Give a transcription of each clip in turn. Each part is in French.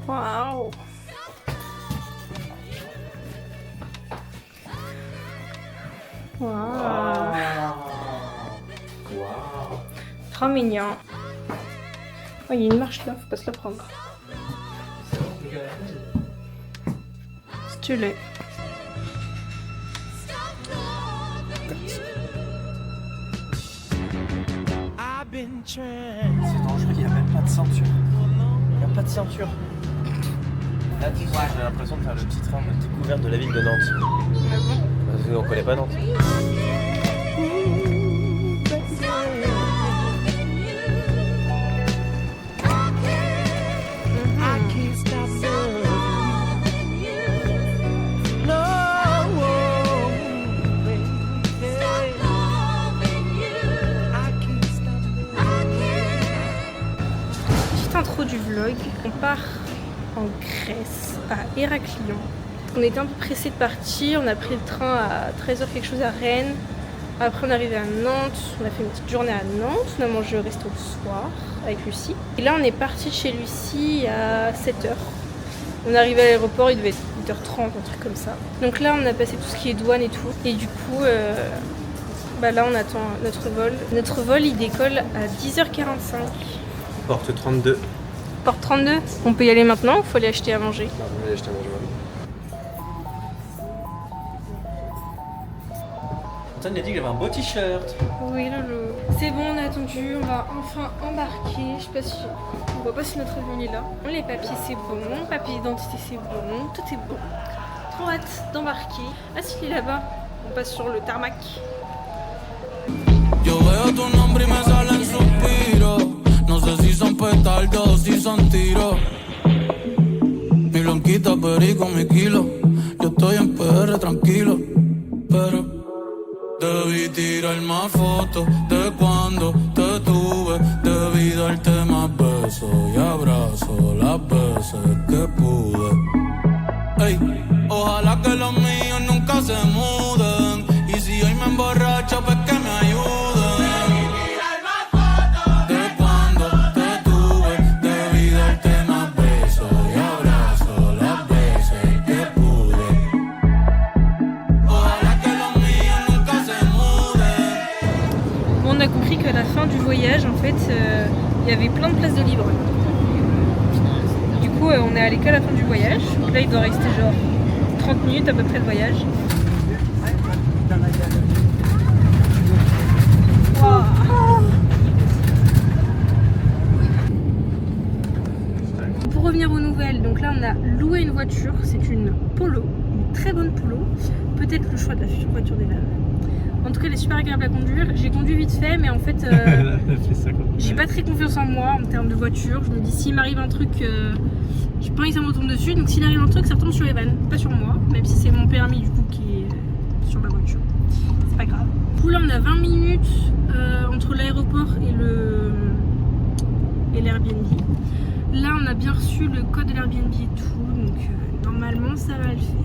Waouh. Waouh. Trop mignon. Oh, il y a une marche là, faut pas se la prendre. Stylé. C'est dangereux, il n'y a même pas de ceinture. Il n'y a pas de ceinture. Là, tu vois, j'ai l'impression de faire le petit train de découverte de la ville de Nantes. Ah bon? Parce qu'on connaît pas Nantes. Petite intro du vlog. On part en Grèce, à Héraclion. On était un peu pressés de partir, on a pris le train à 13h quelque chose à Rennes. Après on est arrivé à Nantes, on a fait une petite journée à Nantes, on a mangé au resto le soir avec Lucie. Et là on est parti de chez Lucie à 7h. On est arrivé à l'aéroport, il devait être 8h30, un truc comme ça. Donc là on a passé tout ce qui est douane et tout. Et du coup, là on attend notre vol. Notre vol il décolle à 10h45. Porte 32. Porte 32, on peut y aller maintenant ou faut aller acheter à manger? Non, on va aller acheter à manger. Antoine a dit que j'avais un beau t-shirt. Oui, Lolo. C'est bon, on a attendu, on va enfin embarquer. Je sais pas si... On voit pas si notre avion est là. Les papiers, c'est bon. Papier d'identité, c'est bon. Tout est bon. Trop hâte d'embarquer. Ah, s'il est là-bas, on passe sur le tarmac. Yo veo tu nombre y me salen suspiros. No sé si son petardos o si son tiros. Mi blanquita perico, mi kilo. Yo estoy en PR tranquilo, pero debí tirar más fotos de cuando te tuve. Debí darte más besos y abrazos las veces que pude. Ey, ojalá que los míos nunca se muden. Y si hoy me emborracho, pues que me ayuden. On a compris qu'à la fin du voyage, en fait, il y avait plein de places de libre. Du coup, on est allé qu'à la fin du voyage. Donc là, il doit rester genre 30 minutes à peu près de voyage. Wow. Pour revenir aux nouvelles, donc là, on a loué une voiture. C'est une Polo, une très bonne Polo. Peut-être le choix de la future voiture des Verts. En tout cas, elle est super agréable à conduire. J'ai conduit vite fait, mais en fait, j'ai pas très confiance en moi en termes de voiture. Je me dis, s'il m'arrive un truc, j'ai pas envie que ça me retombe dessus. Donc, s'il arrive un truc, ça retombe sur Evan, pas sur moi. Même si c'est mon permis, du coup, qui est sur ma voiture. C'est pas grave. Du coup, là, on a 20 minutes entre l'aéroport et l'Airbnb. Là, on a bien reçu le code de l'Airbnb et tout. Donc, normalement, ça va le faire.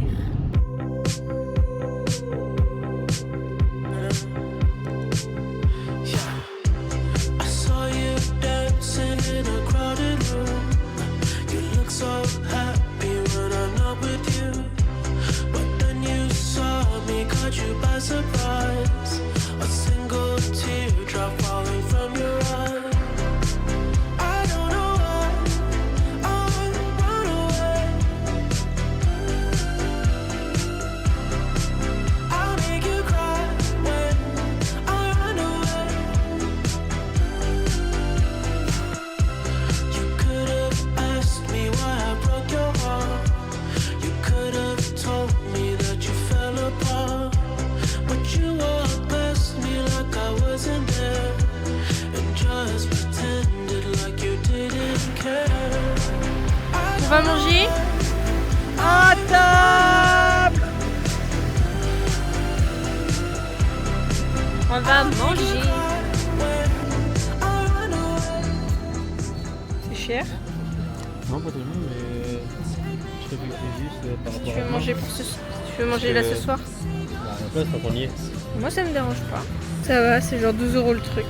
On va manger à table. On va manger. C'est cher. Non, pas tellement, mais je réfléchis juste par rapport Tu veux à manger tu veux manger là ce soir? Bah, à la place, quand on y est. Moi ça me dérange pas. Ça va, c'est genre 12 € le truc.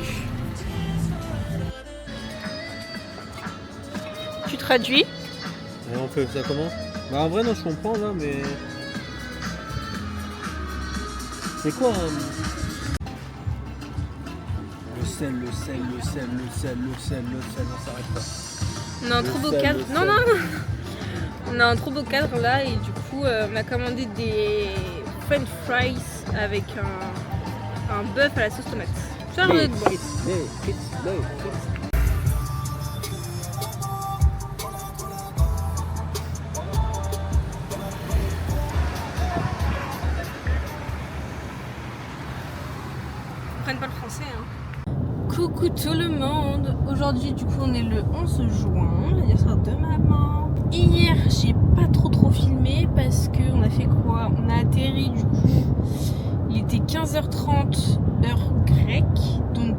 Tu traduis? Et on fait ça comment? Bah en vrai non je comprends là mais... C'est quoi Le sel, on s'arrête pas. On a un trop beau cadre. Non, non, on a un trop beau cadre là et du coup on a commandé des french fries avec un bœuf à la sauce tomate. Ça va être bon. Ils prennent pas le français hein. Coucou tout le monde. Aujourd'hui du coup on est le 11 juin, l'anniversaire de maman. Hier j'ai pas trop filmé parce que on a fait quoi? On a atterri du coup, il était 15h30 heure grecque, donc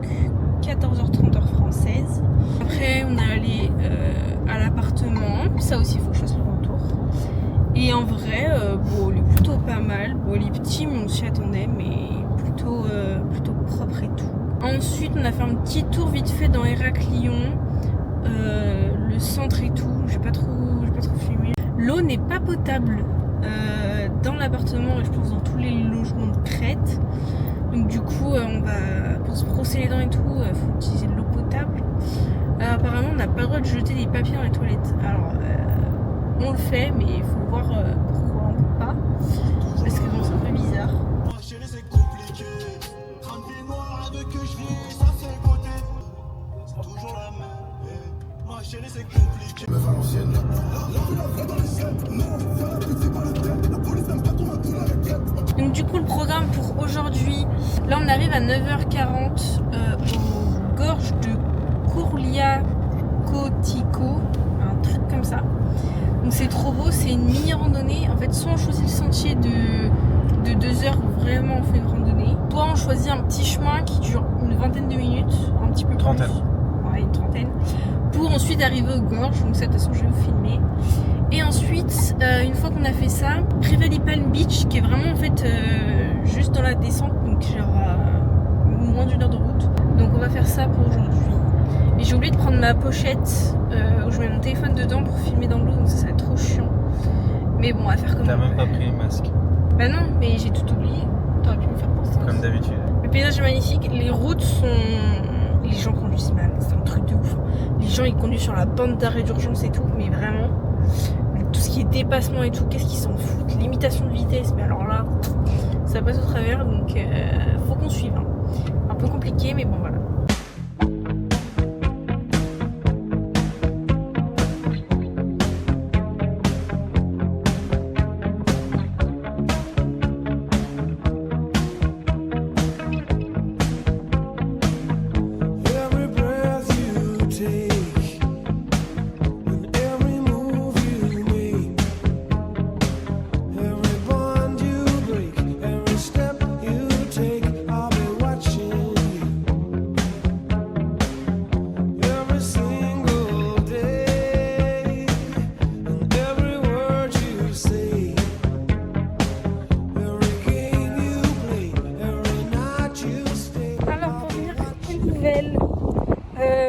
14h30 heure française. Après on est allé à l'appartement, ça aussi il faut que je fasse le retour. Et en vrai, bon, il est plutôt pas mal. Bon, il est petit, mais on s'y attendait, mais plutôt propre et tout. Ensuite, on a fait un petit tour vite fait dans Héraclion, le centre et tout. J'ai pas trop filmé. L'eau n'est pas potable dans l'appartement et je pense dans tous les logements de Crète. Donc du coup, on va pour se brosser les dents et tout, faut utiliser de l'eau potable. Apparemment, on n'a pas le droit de jeter des papiers dans les toilettes. Alors on le fait, mais il faut voir pourquoi on peut pas. Parce que bon, c'est un peu bizarre. Donc du coup le programme pour aujourd'hui, là on arrive à 9h40 aux gorges de Courlia Kotico, un truc comme ça. Donc c'est trop beau, c'est une mini randonnée. En fait, soit on choisit le sentier de 2 heures où vraiment on fait une randonnée, soit on choisit un petit chemin qui dure une vingtaine de minutes, un petit peu plus. Ouais, une trentaine, pour ensuite arriver aux gorges. Donc ça de toute façon je vais vous filmer. Et ensuite, une fois qu'on a fait ça, Private Palm Beach qui est vraiment en fait juste dans la descente, donc genre moins d'1 heure de route. Donc on va faire ça pour aujourd'hui. Et j'ai oublié de prendre ma pochette où je mets mon téléphone dedans pour filmer dans l'eau, donc ça serait trop chiant. Mais bon, on va faire comme ça. T'as même pas pris le masque. Bah non, mais j'ai tout oublié. T'aurais pu me faire penser. Comme d'habitude. Le paysage est magnifique, les routes sont... Les gens conduisent mal, c'est un truc de ouf. Les gens ils conduisent sur la bande d'arrêt d'urgence et tout, mais vraiment, tout ce qui est dépassement et tout, qu'est-ce qu'ils s'en foutent? Limitation de vitesse, mais alors là, ça passe au travers, donc faut qu'on suive. Hein. Un peu compliqué, mais bon voilà.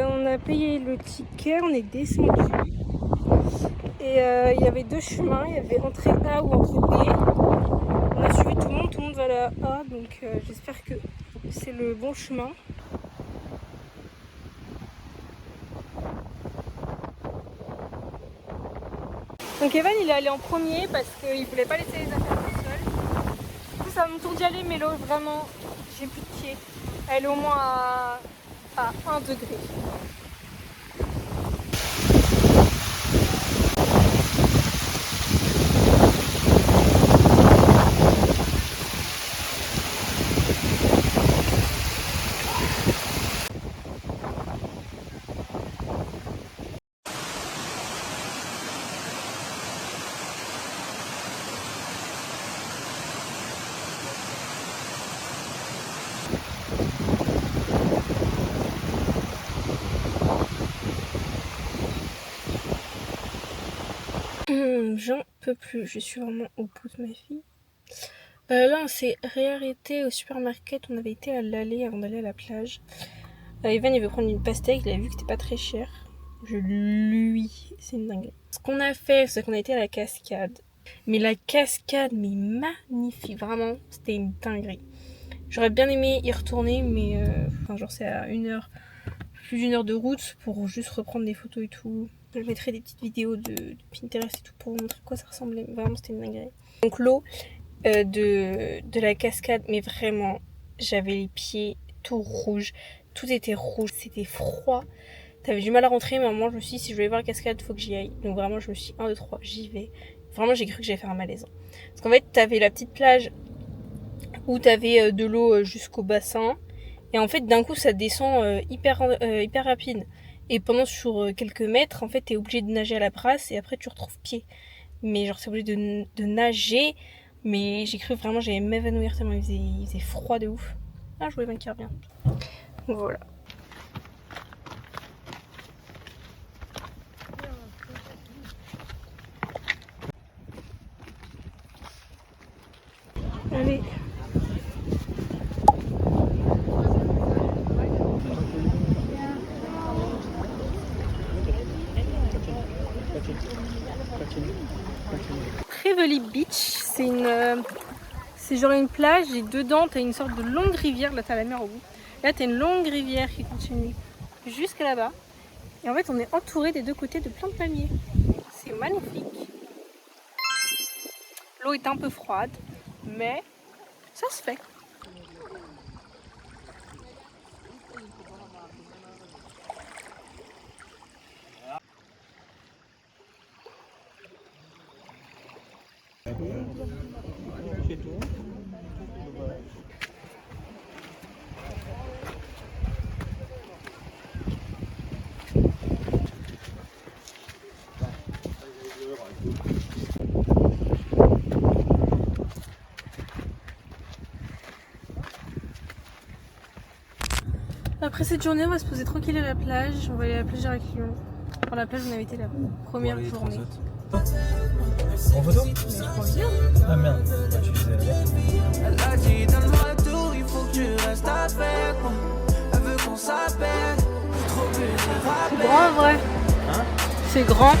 On a payé le ticket, on est descendu et il y avait 2 chemins, il y avait entrée A ou entrée B. On a suivi tout le monde va à la A, donc j'espère que c'est le bon chemin. Donc Evan il est allé en premier parce qu'il voulait pas laisser les affaires tout seul. Du coup c'est à mon tour d'y aller, mais l'eau vraiment j'ai plus de pied. Elle est au moins à 1 degré. J'en peux plus, je suis vraiment au bout de ma vie. Là, on s'est réarrêté au supermarché. On avait été à l'allée avant d'aller à la plage. Evan, il veut prendre une pastèque. Il a vu que c'était pas très cher. C'est une dinguerie. Ce qu'on a fait, c'est qu'on a été à la cascade. Mais la cascade, mais magnifique. Vraiment, c'était une dinguerie. J'aurais bien aimé y retourner, mais genre c'est à plus d'une heure de route pour juste reprendre des photos et tout. Je mettrai des petites vidéos de Pinterest et tout pour vous montrer quoi ça ressemblait. Vraiment, c'était une dinguerie. Donc l'eau de la cascade, mais vraiment, j'avais les pieds tout rouges. Tout était rouge, c'était froid. T'avais du mal à rentrer, mais à un moment, je me suis dit, si je voulais voir la cascade, faut que j'y aille. Donc vraiment, je me suis dit, 1, 2, 3, j'y vais. Vraiment, j'ai cru que j'allais faire un malaise. Parce qu'en fait, t'avais la petite plage où t'avais de l'eau jusqu'au bassin. Et en fait, d'un coup, ça descend hyper rapide. Et pendant sur quelques mètres, en fait, t'es obligé de nager à la brasse et après, tu retrouves pied. Mais genre, c'est obligé de nager. Mais j'ai cru vraiment, j'allais m'évanouir tellement il faisait froid de ouf. Ah, je voulais m'inquiéter bien. Donc voilà. Allez. Trevely Beach, c'est genre une plage et dedans t'as une sorte de longue rivière. Là t'as la mer au bout. Là t'as une longue rivière qui continue jusqu'à là-bas. Et en fait on est entouré des deux côtés de plein de palmiers. C'est magnifique. L'eau est un peu froide, mais ça se fait. Après cette journée, on va se poser tranquille à la plage. On va aller à la plage d'Héraklion. Pour la plage, on avait été la première journée. En photo? Ah merde, tu faisais Elle a dit donne-moi tout, il faut que tu restes avec moi. Elle veut qu'on s'appelle, trop plus C'est grand en vrai. Hein? C'est grand.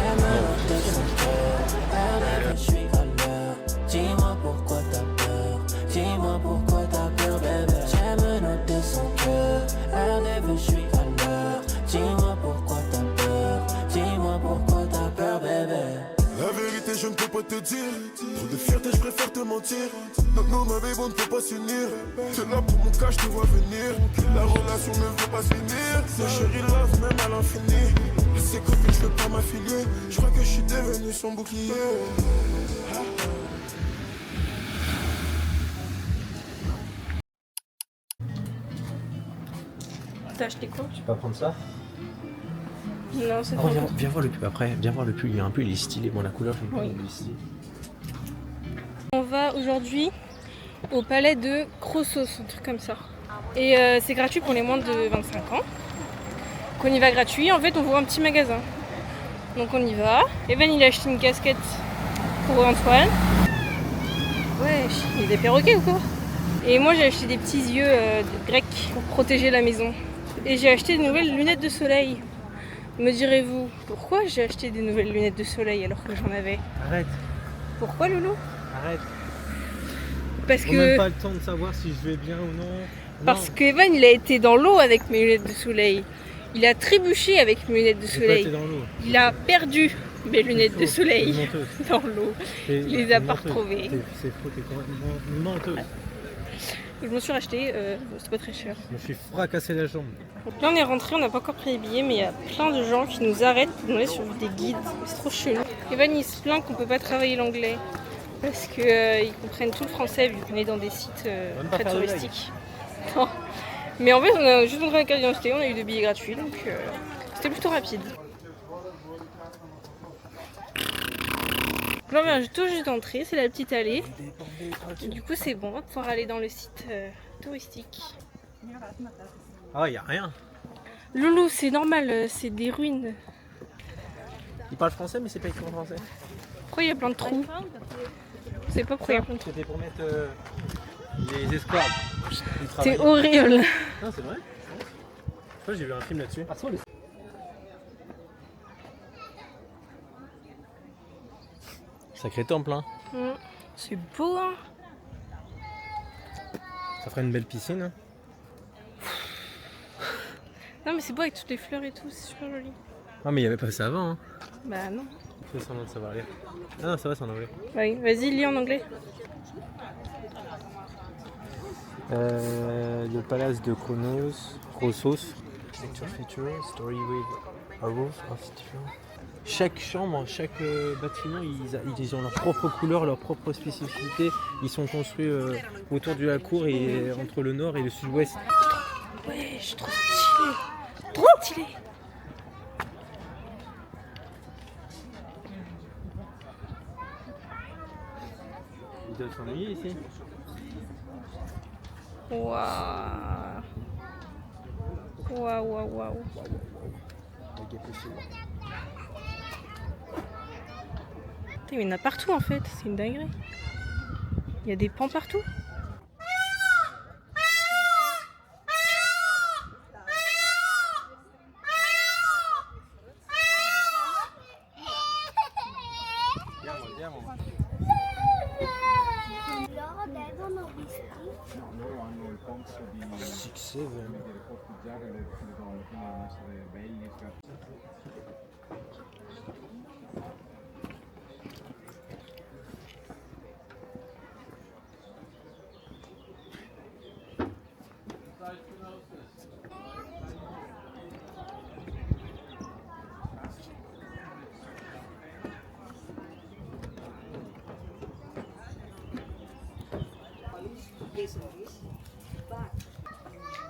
Dis-moi pourquoi t'as peur, dis-moi pourquoi t'as peur, bébé. J'aime noter son cœur, je suis à l'heure. Dis-moi pourquoi t'as peur, dis-moi pourquoi t'as peur, bébé. La vérité, je ne peux pas te dire. Trop de fierté, je préfère te mentir. Non, ma baby, on ne peut pas s'unir. T'es là pour mon cas, je te vois venir. La relation ne veut pas se finir. Ce chéri love, même à l'infini. Ses copines, je veux pas m'affilier. Je crois que je suis devenu son bouclier. T'as acheté quoi? Tu peux pas prendre ça? Non, c'est Oh, viens voir le pull après, viens voir le pull, il y a un pull, il est stylé, bon la couleur je Oui. il est stylé. On va aujourd'hui au palais de Crossos, un truc comme ça. Et c'est gratuit pour les moins de 25 ans. Donc on y va gratuit, en fait on voit un petit magasin. Donc on y va. Evan il a acheté une casquette pour Antoine. Ouais, il y a des perroquets ou quoi? Et moi j'ai acheté des petits yeux grecs pour protéger la maison. Et j'ai acheté de nouvelles lunettes de soleil. Me direz-vous, pourquoi j'ai acheté des nouvelles lunettes de soleil alors que j'en avais? Arrête, Pourquoi Loulou? arrête. Parce J'ai même que... pas le temps de savoir si je vais bien ou non. Parce que Evan il a été dans l'eau avec mes lunettes de soleil. Il a trébuché avec mes lunettes de soleil. Dans l'eau. Il a perdu mes lunettes de soleil T'es une menteuse. dans l'eau. Il les a pas retrouvées. C'est faux, t'es complètement une menteuse. Je m'en suis racheté, c'était pas très cher. Je me suis fracassé la jambe. Donc là on est rentré, on n'a pas encore pris les billets, mais il y a plein de gens qui nous arrêtent pour nous aller sur des guides. C'est trop chelou. Evan il se plaint qu'on peut pas travailler l'anglais parce qu'ils comprennent tout le français vu qu'on est dans des sites très touristiques. Non. Mais en fait on a juste montré la carte d'identité, on a eu des billets gratuits donc c'était plutôt rapide. Là on vient tout juste d'entrer, c'est la petite allée. Et du coup c'est bon, on va pouvoir aller dans le site touristique. Ah, y a rien. Loulou, c'est normal, c'est des ruines. Il parle français, mais c'est pas écrit en français. Pourquoi il y a plein de trous? C'est pas pourquoi il y a plein de trous. C'était pour mettre les esclaves. C'est horrible. Non, c'est vrai. Je crois que j'ai vu un film là-dessus. Sacré temple, hein. C'est beau, hein. Ça ferait une belle piscine. Hein. Non mais c'est beau avec toutes les fleurs et tout, c'est super joli. Ah mais il n'y avait pas ça avant. Hein. Bah non. Fais semblant de savoir lire. Ah non, c'est vrai, c'est en anglais. Oui, vas-y, lis en anglais. Le palace de Kronos. Architecture feature, story with a roof of steel. Chaque chambre, chaque bâtiment, ils ont leur propre couleur, leur propre spécificité. Ils sont construits autour de la cour et entre le nord et le sud-ouest. Ouais, je suis trop stylé. Trop stylé. Ils doivent s'ennuyer ici. Waouh. Waouh, waouh, waouh. Il y en a partout en fait, c'est une dinguerie. Il y a des pans partout.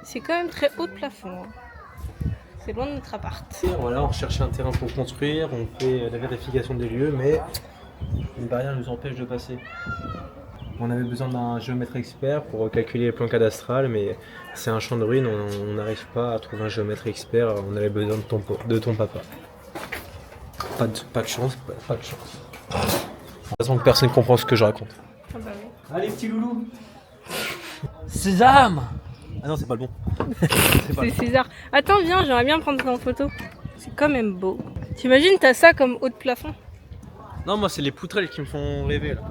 C'est quand même très haut de plafond. Hein. C'est loin de notre appart. Voilà, on cherche un terrain pour construire, on fait la vérification des lieux, mais une barrière nous empêche de passer. On avait besoin d'un géomètre expert pour calculer les plans cadastrales, mais c'est un champ de ruines, on n'arrive pas à trouver un géomètre expert, on avait besoin de ton papa. Pas de chance, pas de chance. De toute façon, personne ne comprend ce que je raconte. Ah bah oui. Allez, petit loulou. Sésame. Ah non, c'est pas le bon. C'est César. Attends, viens, j'aimerais bien prendre ça en photo. C'est quand même beau. T'imagines, t'as ça comme haut de plafond? Non, moi, c'est les poutrelles qui me font rêver là.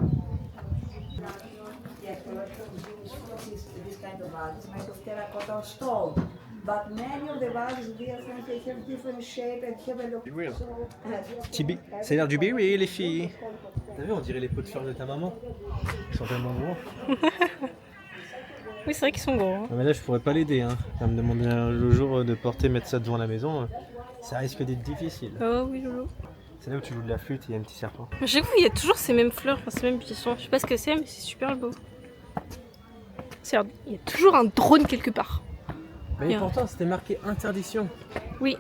But many of the vases here they have different shape and have a look. Tibi, c'est l'air du Berry, les filles. T'as vu, on dirait les pots de fleurs de ta maman. Ils sont tellement gros. Oui, c'est vrai qu'ils sont gros. Hein. Non, mais là, je pourrais pas l'aider. Hein. Elle me demander le jour de mettre ça devant la maison. Ça risque d'être difficile. Oh oui, Lolo. C'est là où tu joues de la flûte et il y a un petit serpent. À chaque fois, il y a toujours ces mêmes fleurs, enfin, ces mêmes buissons. Je sais pas ce que c'est, mais c'est super beau. Il y a toujours un drone quelque part. Mais pourtant, c'était marqué interdiction. Oui.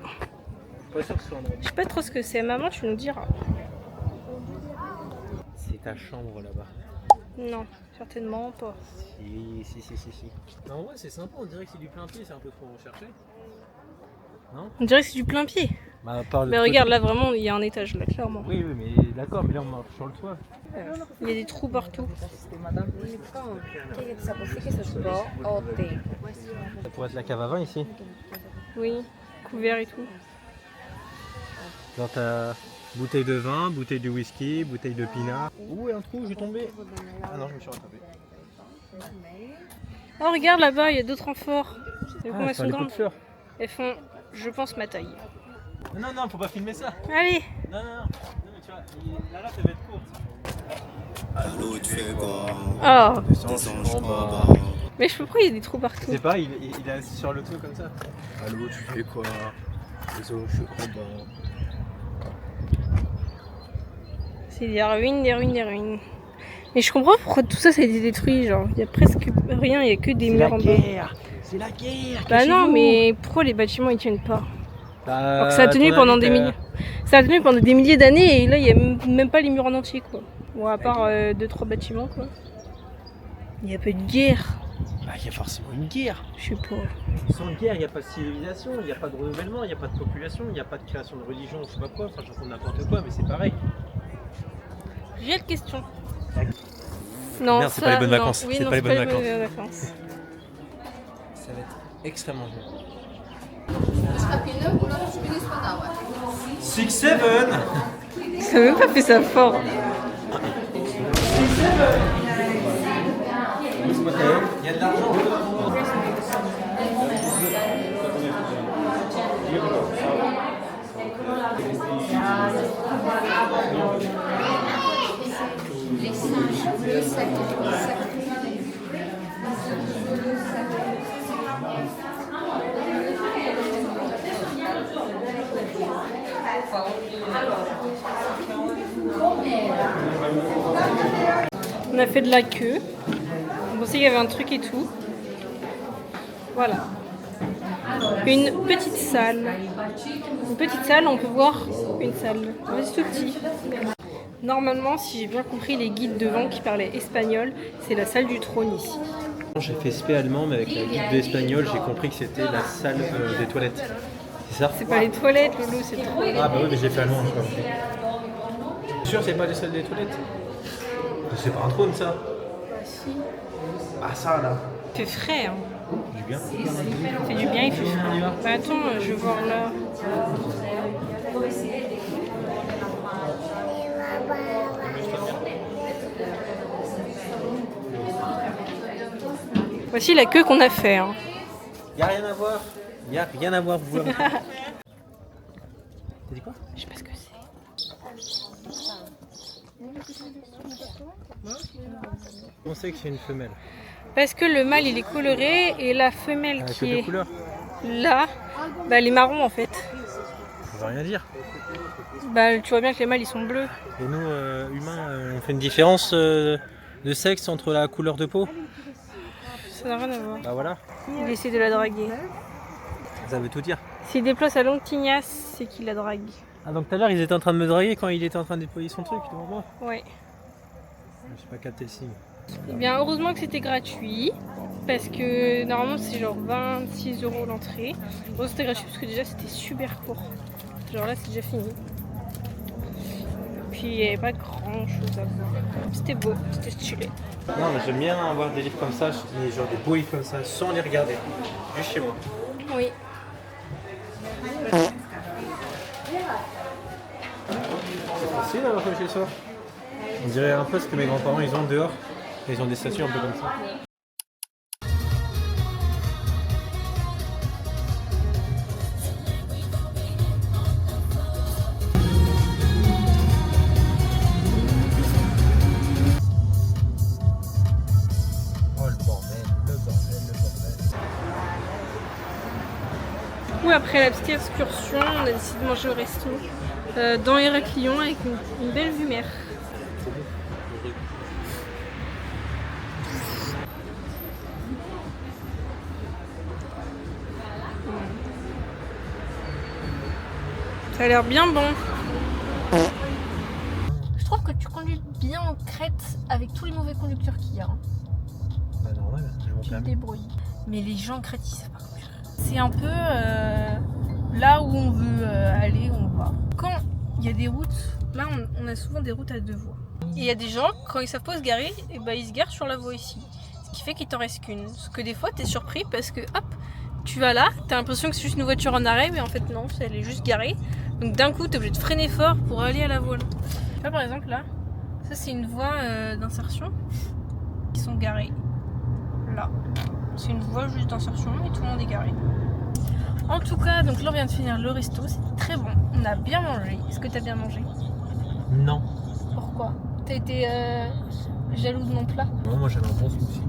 Pas sûr que ce soit un drone. Je sais pas trop ce que c'est. Maman, tu nous diras. C'est ta chambre là-bas. Non, certainement pas. Si. Non, en vrai, c'est sympa, on dirait que c'est du plein pied, c'est un peu trop recherché. Non? On dirait que c'est du plein pied. Bah, à part le Mais côté. regarde, là vraiment, il y a un étage, là, clairement. Oui, mais d'accord, mais là on marche sur le toit. Il y a des trous partout. Ça pourrait être la cave à vin ici. Oui, couvert et tout. Genre t'as bouteille de vin, bouteille de whisky, bouteille de pinard. Ouh, un trou, je vais tomber. Ah non, je me suis rattrapé. Oh, regarde là-bas, il y a d'autres renforts. T'as vu comment elles sont les pots grandes? de fleurs. Elles font, je pense, ma taille. Non, faut pas filmer ça. Allez! Non, mais tu vois, la rate elle va être courte. Allô, tu fais quoi? Oh! Descends pas. Mais je sais pas pourquoi il y a des trous partout. C'est pas, il est assis sur le toit comme ça. Allô, tu fais quoi? Désolé, je suis en bas. C'est des ruines. Mais je comprends pourquoi tout ça a été détruit. Genre, il y a presque rien, il y a que des murs en bas. C'est la guerre. Bah non, mais pourquoi les bâtiments ils tiennent pas? Bah, Alors que ça a tenu pendant des milliers. Ça a tenu pendant des milliers d'années et là il y a même pas les murs en entier quoi. Bon, à part 2-3 bâtiments quoi. Il y a pas de guerre. Bah, il y a forcément une guerre. Je sais pas. Sans guerre, il n'y a pas de civilisation, il n'y a pas de renouvellement, il n'y a pas de population, il n'y a pas de création de religion, je sais pas quoi, enfin je raconte n'importe quoi, mais c'est pareil. Réelle question. Non, Merde, c'est pas les bonnes non. vacances. Oui, C'est non, pas les bonnes vacances. vacances. Ça va être extrêmement bien. 6-7. Ça n'a même pas fait ça fort. Il y a de l'argent. On a fait de la queue. On pensait qu'il y avait un truc et tout. Voilà. Une petite salle. Une petite salle, on peut voir une salle. C'est tout petit. Normalement, si j'ai bien compris, les guides devant qui parlaient espagnol, c'est la salle du trône ici. J'ai fait SP allemand, mais avec la guide d'espagnol, j'ai compris que c'était la salle des toilettes. C'est ça? C'est pas les toilettes, Loulou, c'est le trône. Ah bah oui, mais j'ai fait allemand, je sais pas. T'es sûr c'est pas les salles des toilettes? C'est pas un trône ça? Bah si. Ah ça là. Il fait frais, hein. Du bien. Il fait du bien, il fait frais. Bah attends, je vais voir là. Voici la queue qu'on a fait. Hein. Y'a rien à voir. Y'a rien à voir, vous voyez. T'as dit quoi? Je sais pas ce que c'est. On sait que c'est une femelle. Parce que le mâle il est coloré et la femelle Que qui de est couleur. là, bah elle est marron en fait. Ça veut rien dire. Bah tu vois bien que les mâles ils sont bleus. Et nous, humains, on fait une différence de sexe entre la couleur de peau. Ça n'a rien à voir. Bah voilà. Il essaie de la draguer. Ça veut tout dire. S'il déploie sa longue tignasse, c'est qu'il la drague. Ah donc tout à l'heure ils étaient en train de me draguer quand il était en train de déployer son truc devant moi. Ouais. Je sais pas capté le signe. Eh bien heureusement que c'était gratuit. Parce que normalement c'est genre 26 € l'entrée. Bon c'était gratuit parce que déjà c'était super court. Genre là c'est déjà fini. Puis il n'y avait pas grand chose à voir. C'était beau, c'était stylé. Non mais j'aime bien avoir des livres comme ça, genre des beaux livres comme ça, sans les regarder. Juste chez moi. Oui. C'est facile d'avoir comme chez soi. On dirait un peu ce que mes grands-parents ils ont dehors. Ils ont des statues un peu comme ça. Oh le bordel, le bordel, le bordel. Du coup après la petite excursion, on a décidé de manger au resto dans Héraclion avec une belle vue mer. Ça a l'air bien bon. Je trouve que tu conduis bien en Crète avec tous les mauvais conducteurs qu'il y a. Bah normal, je m'en Tu te permets. débrouilles. Mais les gens en Crète, ils savent pas conduire. C'est un peu là où on veut aller, on va. Quand il y a des routes, là on a souvent des routes à deux voies. Et il y a des gens, quand ils savent pas où se garer, et bah, ils se garent sur la voie ici. Ce qui fait qu'il t'en reste qu'une. Parce que des fois, t'es surpris parce que hop, tu vas là, t'as l'impression que c'est juste une voiture en arrêt, mais en fait non, elle est juste garée. Donc d'un coup, t'es obligé de freiner fort pour aller à la voie là. Là par exemple, là, ça c'est une voie d'insertion. Ils sont garés. Là. C'est une voie juste d'insertion et tout le monde est garé. En tout cas, donc là on vient de finir le resto, c'était très bon. On a bien mangé. Est-ce que t'as bien mangé? Non. Pourquoi? T'as été jaloux de mon plat? Non, moi j'avais un bon smoothie.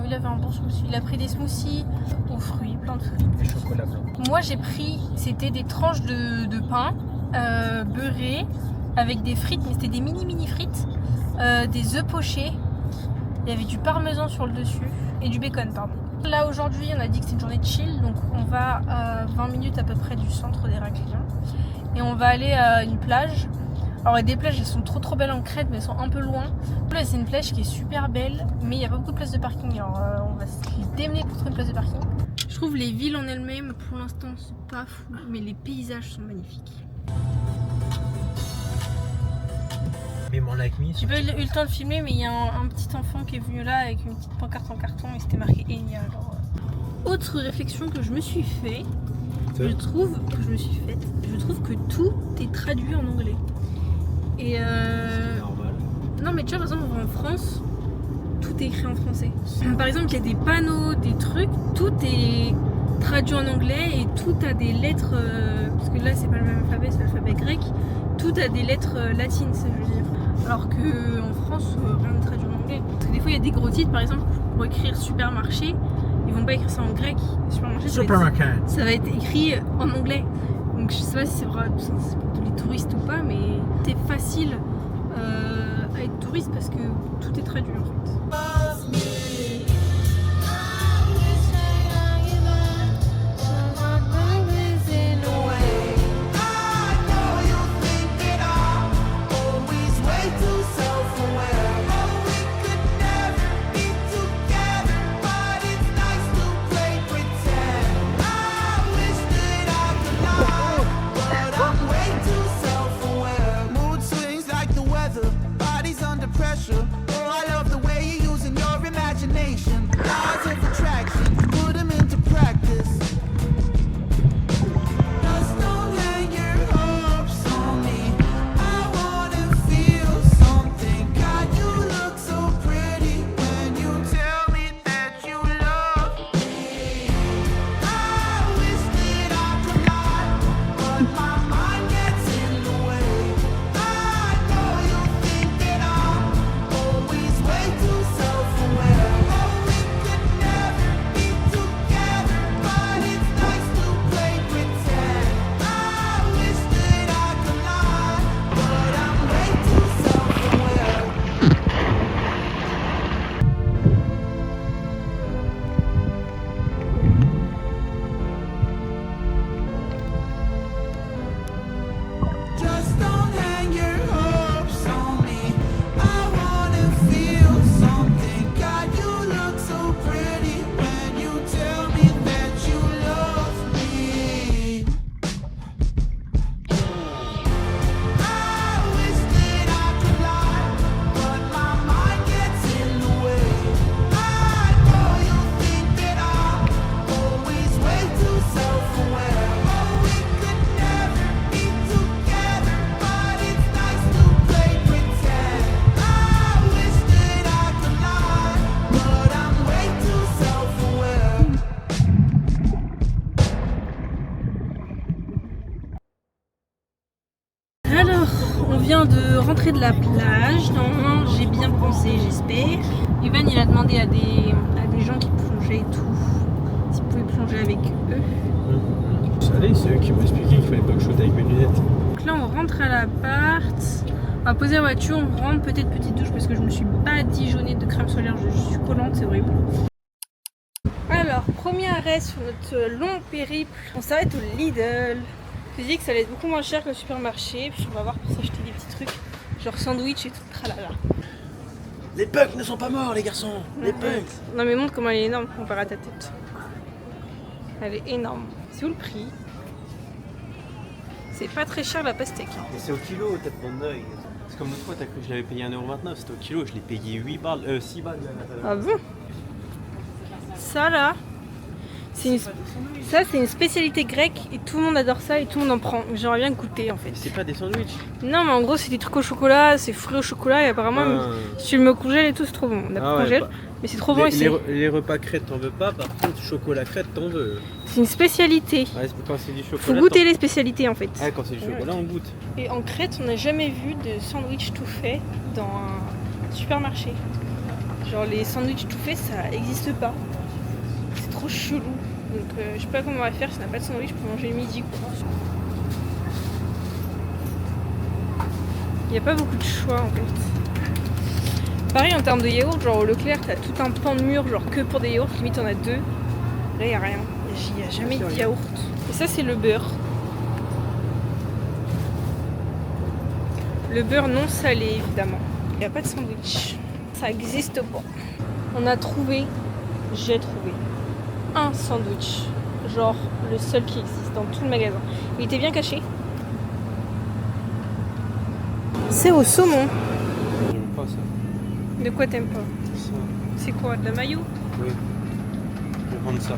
Il avait un bon smoothie. Il a pris des smoothies aux fruits, plein de fruits. Et chocolat blanc. Moi j'ai pris, c'était des tranches de pain beurrées avec des frites, mais c'était des mini frites, des œufs pochés. Il y avait du parmesan sur le dessus et du bacon, pardon. Là aujourd'hui, on a dit que c'est une journée de chill, donc on va à 20 minutes à peu près du centre d'Héraclion et on va aller à une plage. Alors il y a des plages, elles sont trop belles en Crète, mais elles sont un peu loin. Là c'est une plage qui est super belle, mais il n'y a pas beaucoup de places de parking. Alors on va se démener pour trouver une place de parking. Je trouve les villes en elles-mêmes, pour l'instant, c'est pas fou, mais les paysages sont magnifiques. Mais mon like me. J'ai pas eu le temps de filmer, mais il y a un petit enfant qui est venu là avec une petite pancarte en carton et c'était marqué Enya. Autre réflexion que je me suis fait, je trouve que tout est traduit en anglais. Et Normal. non mais tu vois par exemple en France, tout est écrit en français. Par exemple il y a des panneaux, des trucs, tout est traduit en anglais et tout a des lettres, parce que là c'est pas le même alphabet, c'est l'alphabet grec, tout a des lettres latines, ça veut dire. Alors que en France, rien n'est traduit en anglais. Parce que des fois il y a des gros titres, par exemple pour écrire supermarché, ils vont pas écrire ça en grec. Supermarché, ça va être écrit en anglais. Donc je sais pas si c'est vrai, c'est pour tous les touristes ou pas, mais c'est facile à être touriste parce que tout est traduit en fait. Alors, on vient de rentrer de la plage. Normalement, j'ai bien pensé, j'espère. Ivan, il a demandé à des gens qui plongeaient et tout, s'ils pouvaient plonger avec eux. Vous savez, c'est eux qui m'ont expliqué qu'il fallait pas que je shoote avec mes lunettes. Donc là, on rentre à l'appart. On va poser la voiture, on rentre, peut-être petite douche parce que je me suis badigeonnée de crème solaire, je suis collante, c'est horrible. Alors, premier arrêt sur notre long périple, on s'arrête au Lidl. Je me dis que ça allait être beaucoup moins cher que le supermarché, puis on va voir pour s'acheter des petits trucs, genre sandwich et tout, tralala. Les punks ne sont pas morts, les garçons. Les punks. Non mais montre comment elle est énorme comparé à ta tête. Elle est énorme. C'est où le prix? C'est pas très cher la pastèque. Et c'est au kilo, tête bande d'œil. C'est comme l'autre fois, t'as cru que je l'avais payé 1,29€, c'était au kilo, je l'ai payé 6 balles. Ah bon? Ça là, c'est une spécialité grecque et tout le monde adore ça et tout le monde en prend. J'aimerais bien goûter en fait. C'est pas des sandwichs. Non mais en gros c'est des trucs au chocolat, c'est fruits au chocolat et apparemment si tu le mets au congèle et tout c'est trop bon. On a pas congèle, mais c'est trop bon ici. Les repas crêtes t'en veux pas, par contre chocolat crête t'en veux. C'est une spécialité. Ouais, quand c'est du chocolat. Faut goûter les spécialités en fait. Ah, quand c'est du chocolat on goûte. Et en Crète on n'a jamais vu de sandwich tout fait dans un supermarché. Genre les sandwichs tout faits ça existe pas. C'est trop chelou. Donc je sais pas comment on va faire si on n'a pas de sandwich pour manger le midi quoi. Il n'y a pas beaucoup de choix en fait. Pareil en termes de yaourt, genre au Leclerc t'as tout un pan de mur genre que pour des yaourts, limite t'en as deux. Là il n'y a rien, il n'y a jamais de yaourt. Et ça c'est le beurre. Le beurre non salé évidemment. Il n'y a pas de sandwich. Ça existe pas. On a trouvé, j'ai trouvé un sandwich. Genre le seul qui existe dans tout le magasin. Il était bien caché. C'est au saumon. ça. De quoi t'aimes pas? Ça. C'est quoi? De la maillot? Oui. Je vais prendre ça.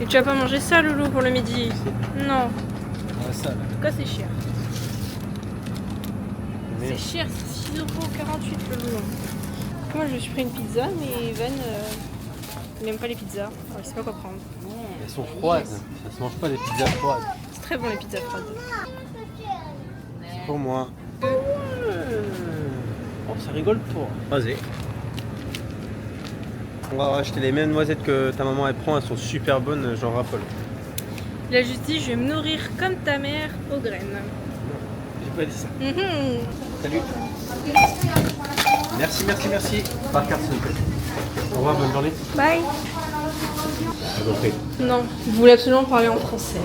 Et tu vas pas manger ça, Loulou, pour le midi? Non. Ah, ça là. En tout cas, c'est cher. Mais- C'est cher, c'est 6,48 € le Loulou. Moi, je me suis pris une pizza, mais Evan, il n'aime pas les pizzas. Alors, il sait pas quoi prendre. Elles sont froides. Ça se mange pas les pizzas froides. C'est très bon, les pizzas froides. C'est pour moi. Bon, ça rigole pour. Vas-y. On va acheter les mêmes noisettes que ta maman elle prend. Elles sont super bonnes, j'en raffole. Il a juste dit, je vais me nourrir comme ta mère aux graines. J'ai pas dit ça. Mhm. Salut. Merci, merci, merci. Par carte, s'il vous plaît. Au revoir, bonne journée. Bye. À peu près. Non, il voulait absolument parler en français.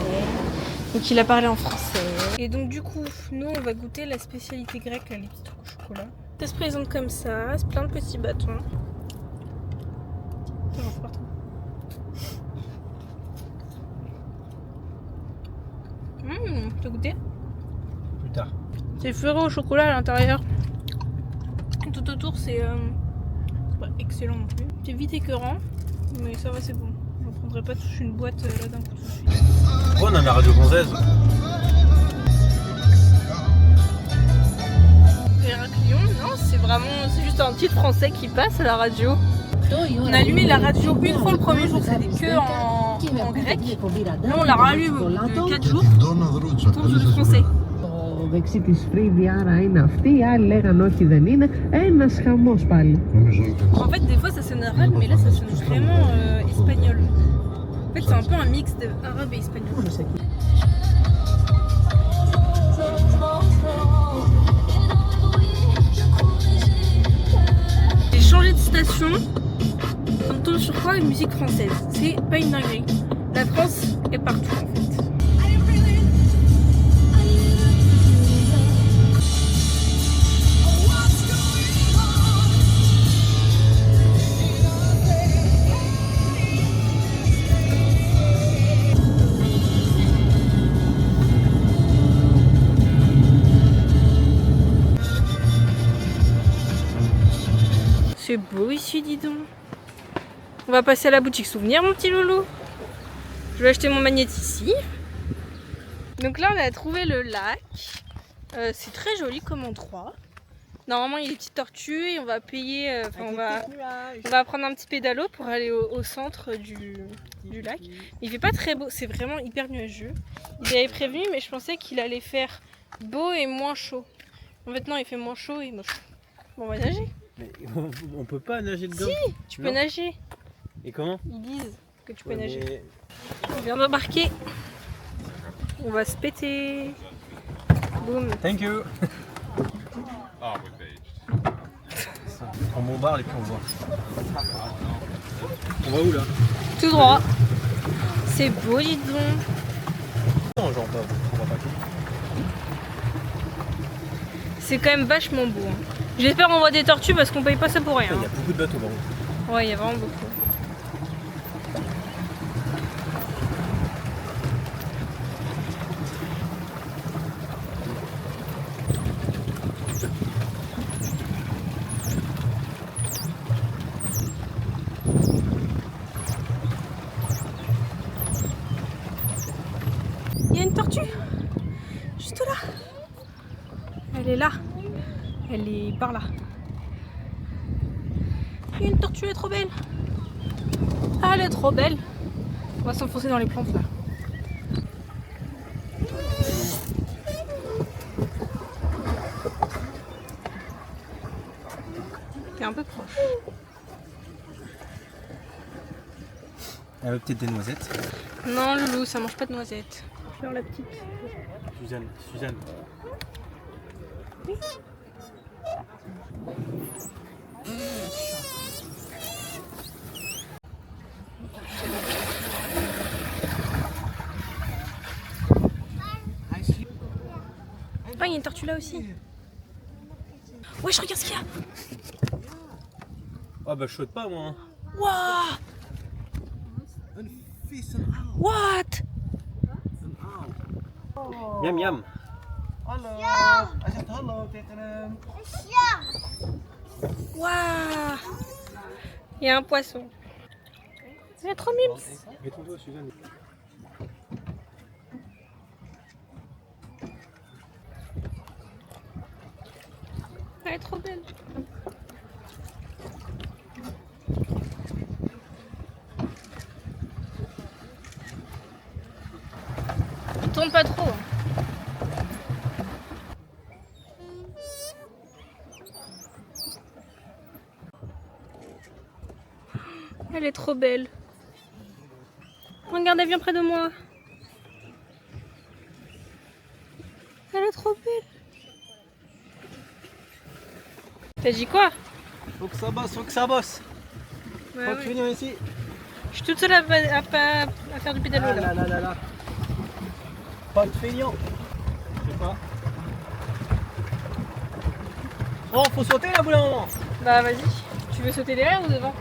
Donc il a parlé en français. Et donc du coup, nous on va goûter la spécialité grecque, là, les petits trucs au chocolat. Ça se présente comme ça, c'est plein de petits bâtons. Ça j'en fais partout. T'as goûté? Plus tard. C'est fleuré au chocolat à l'intérieur. Tout autour c'est pas excellent non plus. C'est vite écœurant, mais ça va, c'est bon. Je ne prendrai pas toute une boîte là d'un coup tout de suite. Pourquoi on a la radio française? Héraclion, non, c'est juste un titre français qui passe à la radio. On a allumé la radio une fois le premier jour, c'était que en grec. Là on l'a rallumé de 4 jours, tout sur le français. Δεξί της Φρύδη, άρα είναι αυτή. Οι άλλοι λέγαν όχι, δεν είναι. Ένας χαμός πάλι. En fait, des fois ça sonne arabe, mais là ça sonne vraiment espagnol. En fait, c'est un peu un mix de arabe et espagnol. J'ai changé de station. On tombe sur quoi? Une musique française. C'est pas une dinguerie. La France est partout en fait. C'est beau ici, dis donc. On va passer à la boutique souvenir, mon petit loulou. Je vais acheter mon magnète ici. Donc là, on a trouvé le lac. C'est très joli comme endroit. Normalement, il y a des petites tortues et on va payer. On va prendre un petit pédalo pour aller au centre du lac. Il fait pas très beau, c'est vraiment hyper nuageux. Il avait prévenu, mais je pensais qu'il allait faire beau et moins chaud. En fait, non, il fait moins chaud et moche. Bon, on va nager. Mais on peut pas nager dedans. Si, tu peux nager. Et comment? Ils disent que tu peux Ouais, nager. mais- On vient d'embarquer. On va se péter. Boum. Thank you. On bombarde et puis on voit. On va où là? Tout droit. C'est beau, dis donc. Non, genre pas. On va pas. C'est quand même vachement beau. Hein. J'espère qu'on voit des tortues parce qu'on paye pas ça pour rien. Il y a beaucoup de bateaux par contre. Ouais, il y a vraiment beaucoup. Il y a une tortue, juste là. Elle est là. Elle est par là. Il y a une tortue, elle est trop belle. Ah, elle est trop belle. On va s'enfoncer dans les plantes là. T'es un peu proche. Elle veut peut-être des noisettes. Non, Loulou, ça mange pas de noisettes. Fleur la petite. Suzanne. Ah, il y a une tortue là aussi. Ouais, je regarde ce qu'il y a. Ah bah je saute pas moi. Waouh! What? Miam miam. Hallo. Hij zegt hallo. Waouh! Il y a un poisson. C'est trop mimes. Mets ton doigt, Suzanne. Elle est trop belle. Tourne pas trop. Elle est trop belle. Regarde, elle vient près de moi. Elle est trop belle. T'as dit quoi? Faut que ça bosse, faut que ça bosse. Ouais, Faut que tu viennes ici. Je suis toute seule à faire du pédalo là. Là. Pas de feignant. Je sais pas. Oh, faut sauter là, bout d'un moment. Bah vas-y. Tu veux sauter derrière ou devant?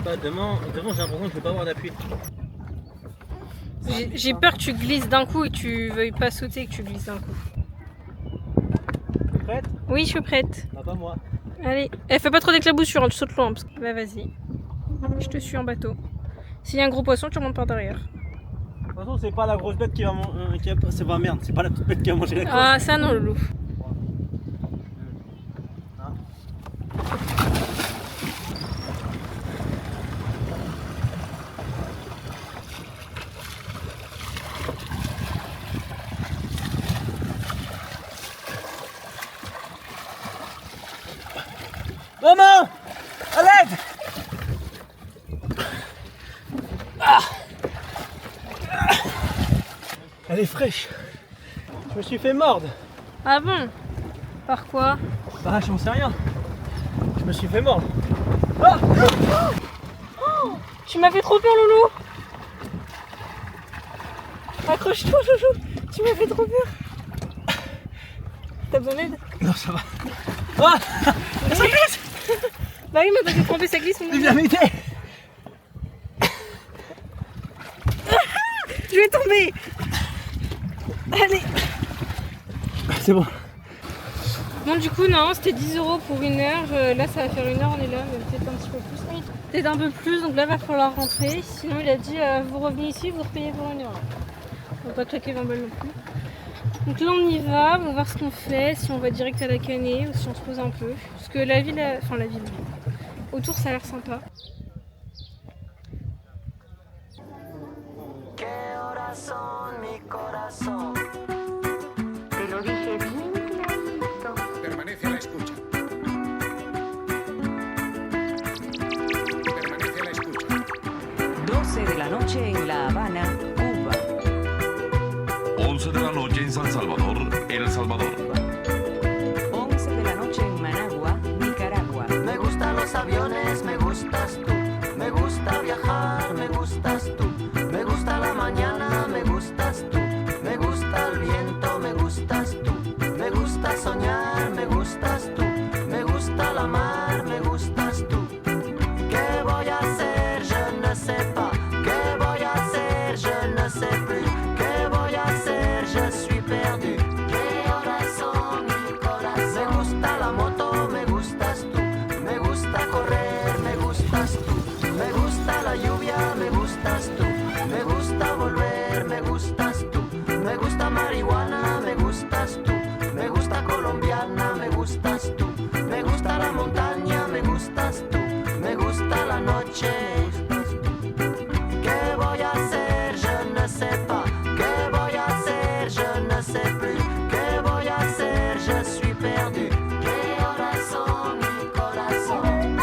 Bah, devant j'ai l'impression que je vais pas avoir d'appui. J'ai peur que tu glisses d'un coup et que tu veuilles pas sauter et que tu glisses d'un coup. Tu es prête? Oui, je suis prête. Bah, pas moi. Allez. Eh, fais pas trop d'éclaboussures, hein, tu sautes loin. Bah vas-y. Je te suis en bateau. S'il y a un gros poisson, tu remontes par derrière. De toute façon, c'est pas la grosse bête qui va manger. C'est pas merde, c'est pas la petite bête qui va manger la grosse. Ah, ça non, Loulou. Maman! À l'aide! Elle est fraîche. Je me suis fait mordre. Ah bon? Par quoi? Bah, j'en sais rien. Je me suis fait mordre. Tu m'as fait trop peur, Loulou. Accroche-toi, Jojo. Tu m'as fait trop peur. T'as besoin d'aide? Non, ça va. Ah! Ça glisse! Bah oui, mais t'as fait tremper, ça glisse. Viens m'aider! Je vais tomber. Allez. C'est bon. Bon, du coup, non, c'était 10 € pour 1 heure. Là, ça va faire 1 heure, on est là, mais peut-être un petit peu plus. Oui, peut-être un peu plus, donc là, il va falloir rentrer. Sinon, il a dit, vous revenez ici, vous repayez pour 1 heure. On va pas claquer 20 balles non plus. Donc là, on y va, on va voir ce qu'on fait, si on va direct à la Canée ou si on se pose un peu. Parce que la ville, enfin la ville, autour, ça a l'air sympa. Permanece a la escucha. Permanece a la escucha. 12 de la noche en La Habana, Cuba. 11 de la noche en San Salvador, El Salvador. 11 de la noche en Managua, Nicaragua. Me gustan los aviones, me gustas tú. Me gusta viajar, me gustas tú. Me gusta la mañana, me gustas tú. Me gusta el viento, me gustas tú. Me gusta soñar, me gustas tú. Me gusta la mar, me gustas tú. ¿Qué voy a hacer? Je ne sais pas. ¿Qué voy a hacer? Je ne sais plus. ¿Qué voy a hacer? Je suis perdu. ¿Qué horas son, mi corazón? Me gusta la moto, me gustas tú. Me gusta correr, me gustas tú. Me gusta la lluvia, me gustas tú. Me gusta volver, me gustas tú. Me gusta marihuana, me gustas tú. Me gusta colombiana, me gustas tú. Me gusta la montaña, me gustas tú. Me gusta la noche. ¿Qué voy a hacer? Je ne sais pas. ¿Qué voy a hacer? Je ne sais plus. ¿Qué voy a hacer? Je suis perdu. ¿Qué horas son, mi corazón?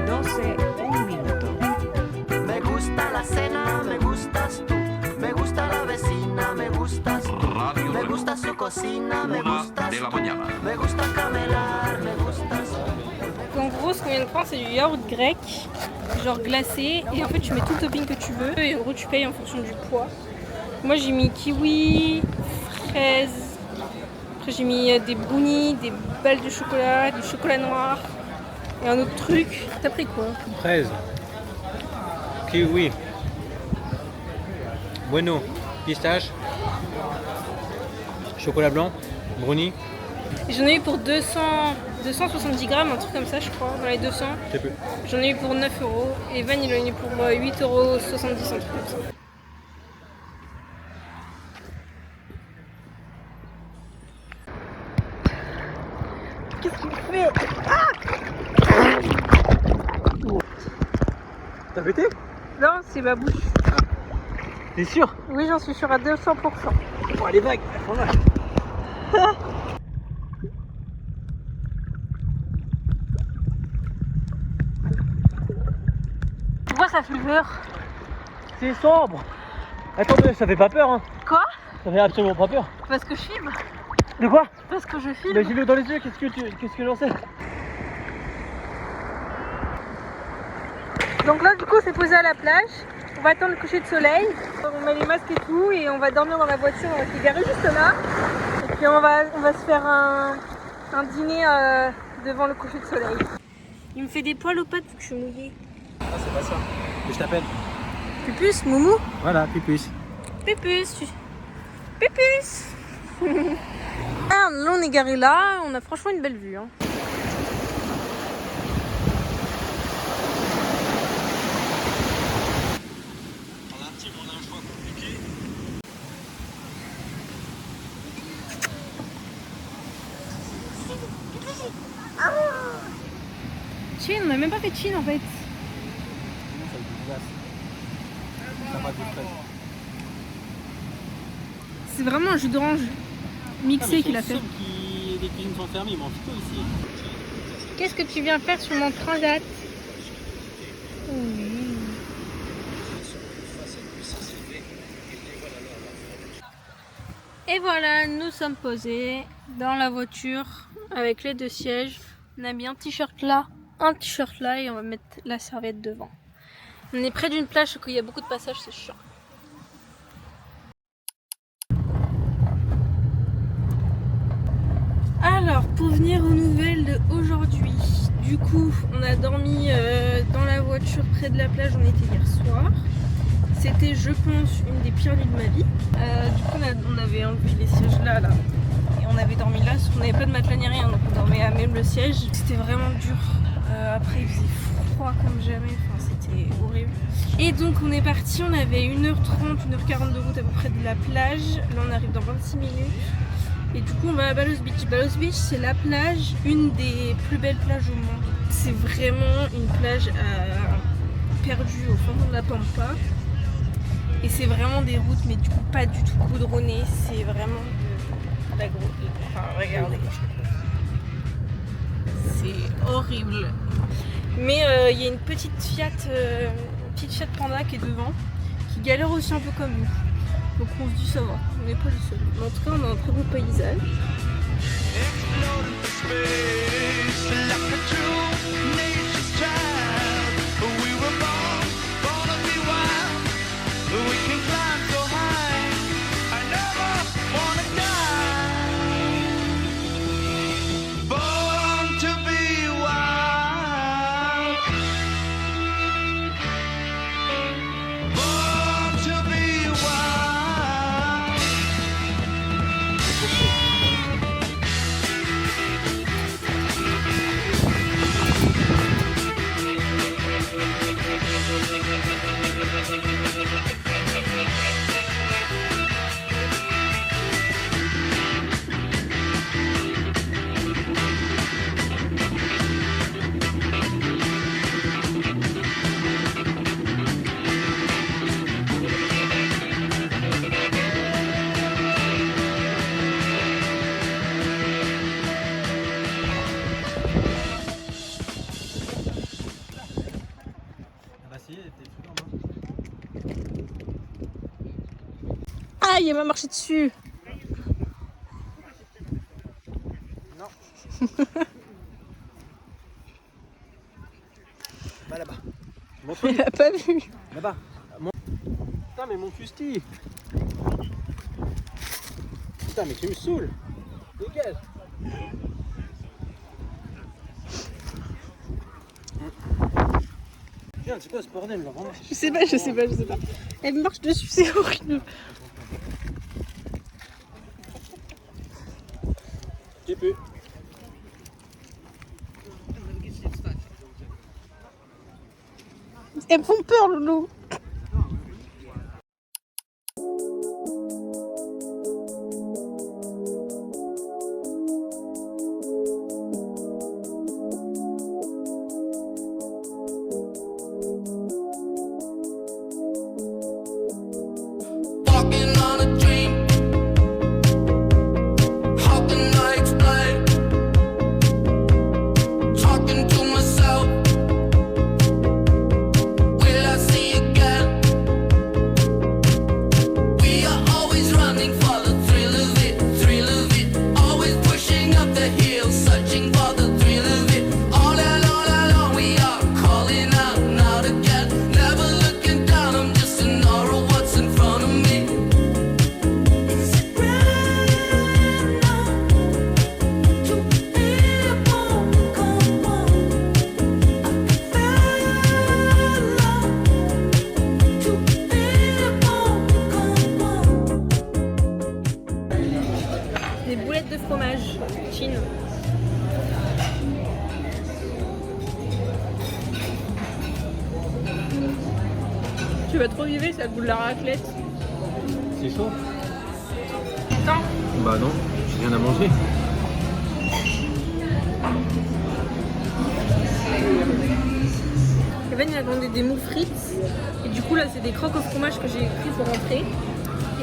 12, 1 minuto. Me gusta la cena, me gustas tú. Me gusta la vecina, me gustas tú. Radio Me gusta su cocina, me 1 gustas de la tú. mañana. Me gusta camelar, me gustas tú. En gros, ce qu'on vient de prendre, c'est du yaourt grec, genre glacé. Et en fait, tu mets tout le topping que tu veux. Et en gros, tu payes en fonction du poids. Moi, j'ai mis kiwi, fraise. Après, j'ai mis des brownies, des balles de chocolat, du chocolat noir. Et un autre truc. T'as pris quoi? Fraise. Kiwi. Bueno, pistache, chocolat blanc, brownie. J'en ai eu pour 270 grammes, un truc comme ça je crois, dans les 200. Je sais plus. J'en ai eu pour 9 euros et Van il en a eu pour 8,70 euros, un truc comme ça. Qu'est-ce qu'il fait? T'as pété? Non, c'est ma bouche. T'es sûr? Oui, j'en suis sûre à 200%. Oh, les vagues, elles font mal. Tu vois, ça fait peur. C'est sombre. Attendez, ça fait pas peur, hein? Quoi? Ça fait absolument pas peur. Parce que je filme. De quoi? Parce que je filme. Mais j'ai l'eau dans les yeux, qu'est-ce que j'en sais? Donc là, du coup, c'est posé à la plage. On va attendre le coucher de soleil. On met les masques et tout et on va dormir dans la voiture qui est garée juste là. Et puis on va se faire un dîner devant le coucher de soleil. Il me fait des poils aux pattes vu que je suis mouillée. Ah, c'est pas ça. Que je t'appelle. Pupus, Moumou? Voilà, Pupus. Pupus. Pupus. Ah, là, on est garé là. On a franchement une belle vue. Hein. Chin, on n'a même pas fait de chin en fait. C'est vraiment un jus d'orange mixé qu'il a fait. Les cuisines sont fermées, ils mangent tout ici. Qu'est-ce que tu viens faire sur mon transat? Et voilà, nous sommes posés dans la voiture avec les deux sièges. On a mis un t-shirt là, un t-shirt là et on va mettre la serviette devant. On est près d'une plage où il y a beaucoup de passages, c'est chiant. Alors, pour venir aux nouvelles d'aujourd'hui, du coup, on a dormi dans la voiture près de la plage, on était hier soir. C'était, je pense, une des pires nuits de ma vie. Du coup, on avait enlevé les sièges là, et on avait dormi là, parce qu'on n'avait pas de matelas ni rien, donc on dormait à même le siège. C'était vraiment dur. Après, il faisait froid comme jamais, enfin, c'était horrible. Et donc, on est parti, on avait 1h30, 1h40 de route à peu près de la plage. Là, on arrive dans 26 minutes. Et du coup on va à Balos Beach. Balos Beach c'est la plage, une des plus belles plages au monde. C'est vraiment une plage perdue au fond de la Pampa. Et c'est vraiment des routes mais du coup pas du tout goudronnées. C'est vraiment de la grosse... Enfin regardez. C'est horrible. Mais il y a une petite Fiat Panda qui est devant, qui galère aussi un peu comme nous. Donc on se dit ça va, on n'est pas le seul. Mais en tout cas on a un très beau paysage. Aïe, elle m'a marché dessus. Non. Bah là-bas. Il a pas vu. Là-bas. Putain mais mon fusti. Putain mais tu me saoules. Dégage. Viens, c'est quoi ce bordel là vraiment? Je sais pas. Elle marche dessus, c'est horrible. J'ai pu. Elles me font peur, Loulou. Walking on a dream. How can I explain? Talking to myself. Will I see again? We are always running for the thrill of it, thrill of it. Always pushing up the hill, searching for the thrill of it. All along we are calling out and out again. Never looking down, I'm just in awe of what's in front of me. Des boulettes de fromage, chine. Tu vas trop vivre, ça goûte la raclette. C'est chaud? Attends. Bah non, j'ai rien à manger. Evan il a commandé des moules frites. Et du coup là c'est des croques au fromage que j'ai pris pour rentrer.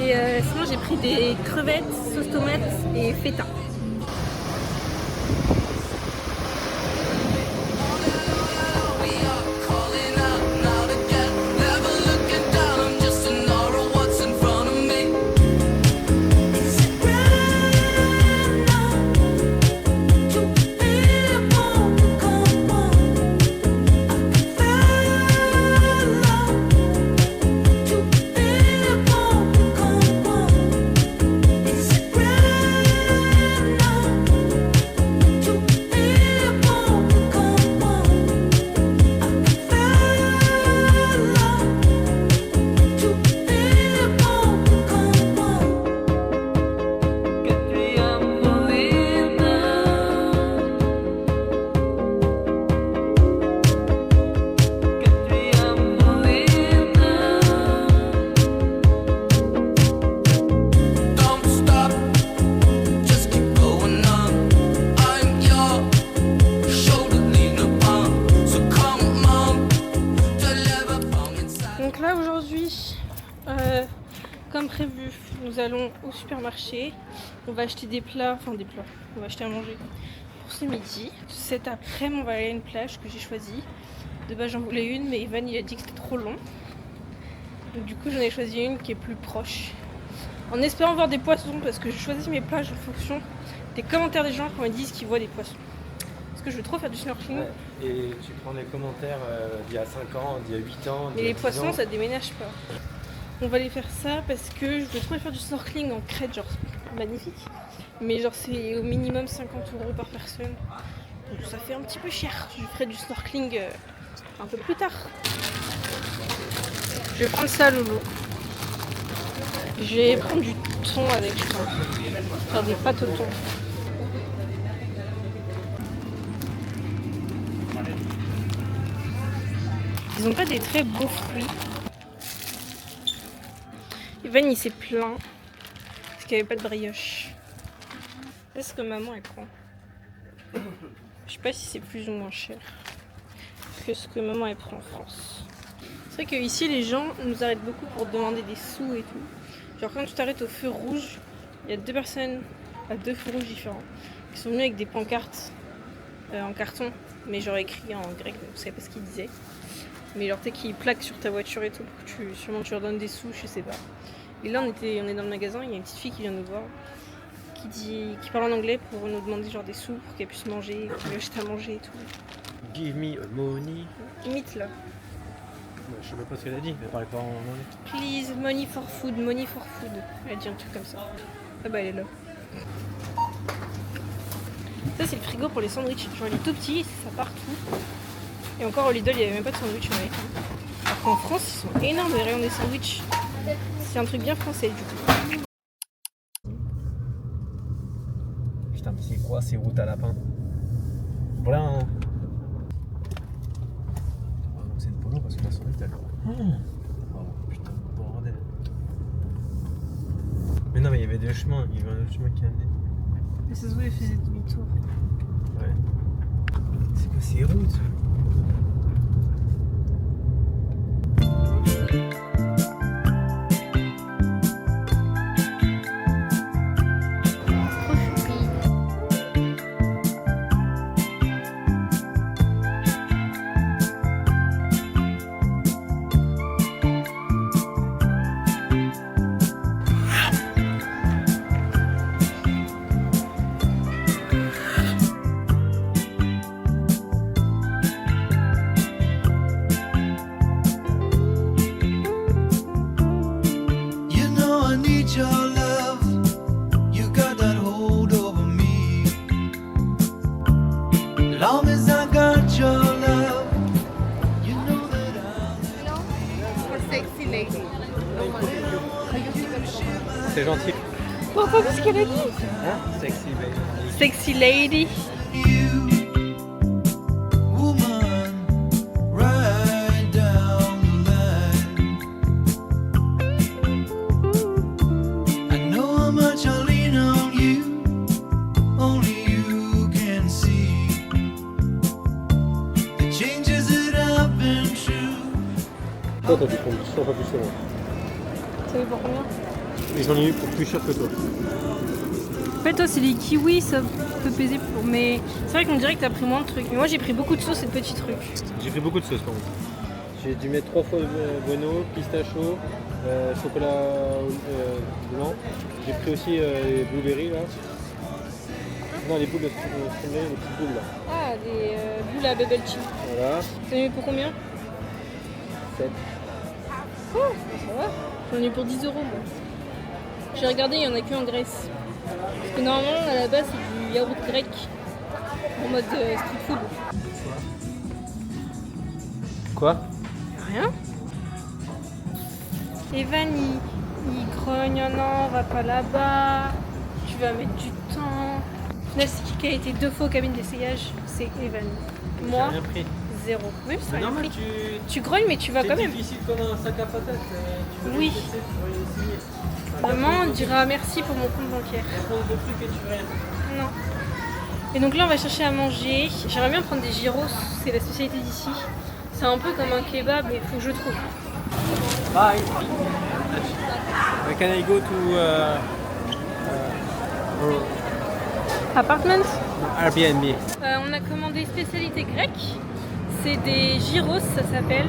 Et sinon j'ai pris des crevettes, sauce tomate et feta. We are calling out and out again. Never looking down, I'm just in awe of what's in front of me. Don't stop, just keep going on. I'm your shoulder lean upon. So come on, te lève pas inside. Donc là aujourd'hui, comme prévu, nous allons au supermarché. On va acheter des plats, on va acheter à manger pour ce midi. Cet après-midi, on va aller à une plage que j'ai choisie. De base j'en voulais une, mais Evan il a dit que c'était trop long. Donc du coup j'en ai choisi une qui est plus proche. En espérant voir des poissons, parce que je choisis mes plages en fonction des commentaires des gens quand ils disent qu'ils voient des poissons. Parce que je veux trop faire du snorkeling. Ouais. Et tu prends les commentaires d'il y a 5 ans, d'il y a 8 ans. Mais les poissons ça déménage pas. On va aller faire ça parce que je veux trop aller faire du snorkeling en Crète, genre magnifique. Mais genre c'est au minimum 50 € par personne. Donc ça fait un petit peu cher. Je ferai du snorkeling un peu plus tard. Je vais prendre ça, Loulou. Je vais prendre du thon avec, je crois. Faire des pâtes au thon. Ils ont pas des très beaux fruits. Evan il s'est plaint parce qu'il n'y avait pas de brioche. Est-ce que maman elle prend? Je sais pas si c'est plus ou moins cher que ce que maman elle prend en France. C'est vrai qu'ici les gens nous arrêtent beaucoup pour demander des sous et tout. Genre quand tu t'arrêtes au feu rouge, il y a 2 personnes à 2 feux rouges différents qui sont venus avec des pancartes en carton, mais genre écrit en grec, donc je sais pas ce qu'ils disaient. Mais genre tu sais qu'ils plaquent sur ta voiture et tout pour que sûrement tu leur donnes des sous, je sais pas. Et là on est dans le magasin, il y a une petite fille qui vient nous voir, qui parle en anglais pour nous demander genre des sous pour qu'elle puisse manger, pour lui acheter à manger et tout. Give me a money. Imite là. Je sais même pas ce qu'elle a dit, mais elle parlait pas en anglais. Please, money for food, money for food. Elle a dit un truc comme ça. Ah bah elle est là. Ça c'est le frigo pour les sandwichs. Genre il est tout petit, ça partout. Et encore au Lidl il n'y avait même pas de sandwich américain. Alors Alors qu'en France, ils sont énormes les rayons des sandwichs. C'est un truc bien français du coup. Putain, mais c'est quoi ces routes à lapin? Voilà. Hein. Oh, donc c'est une polo parce que la sandwich elle. Oh putain, bordel. Mais non, mais il y avait deux chemins. Il y avait un autre chemin qui amenait. Mais ça se voit, il faisait demi-tour. Ouais. C'est quoi ces routes? C'est gentil. Oh, pas vu ce qu'elle a dit. Hein? Sexy baby. Sexy lady. Toi, t'as dû prendre 100 fois plus que moi. Ça veut pour combien? Mais j'en ai eu pour plus cher que toi. En fait, toi, c'est les kiwis, ça peut peser pour. Mais c'est vrai qu'on dirait que t'as pris moins de trucs. Mais moi, j'ai pris beaucoup de sauces et de petits trucs. J'ai pris beaucoup de sauces, par contre. J'ai dû mettre 3 fois bueno, pistachio, chocolat blanc. J'ai pris aussi les blueberries là. Non, les boules de strawberry, les petites boules là. Ah, des boules à bubble tea. Voilà. T'en as eu pour combien? 7. Oh, ça va. J'en ai eu pour 10 €, moi. J'ai regardé, il n'y en a qu'en Grèce. Parce que normalement, à la base, c'est du yaourt grec. En mode street food. Quoi? Rien. Evan, il grogne, oh non, va pas là-bas. Tu vas mettre du temps. Là, c'est qui a été 2 fois aux cabines d'essayage, c'est Evan. Moi, j'ai rien pris. 0. Oui, ça Mais rien normal, pris. Tu grognes, mais tu vas quand même. C'est difficile comme un sac à patates. Tu veux Oui. essayer, tu veux essayer. Maman, on dira merci pour mon compte bancaire. Il y a plein de trucs et tu veux rien. Non. Et donc là, on va chercher à manger. J'aimerais bien prendre des gyros, c'est la spécialité d'ici. C'est un peu comme un kebab, mais il faut que je trouve. Bye. Can I go to Apartment. Airbnb? On a commandé spécialité grecque. C'est des gyros, ça s'appelle.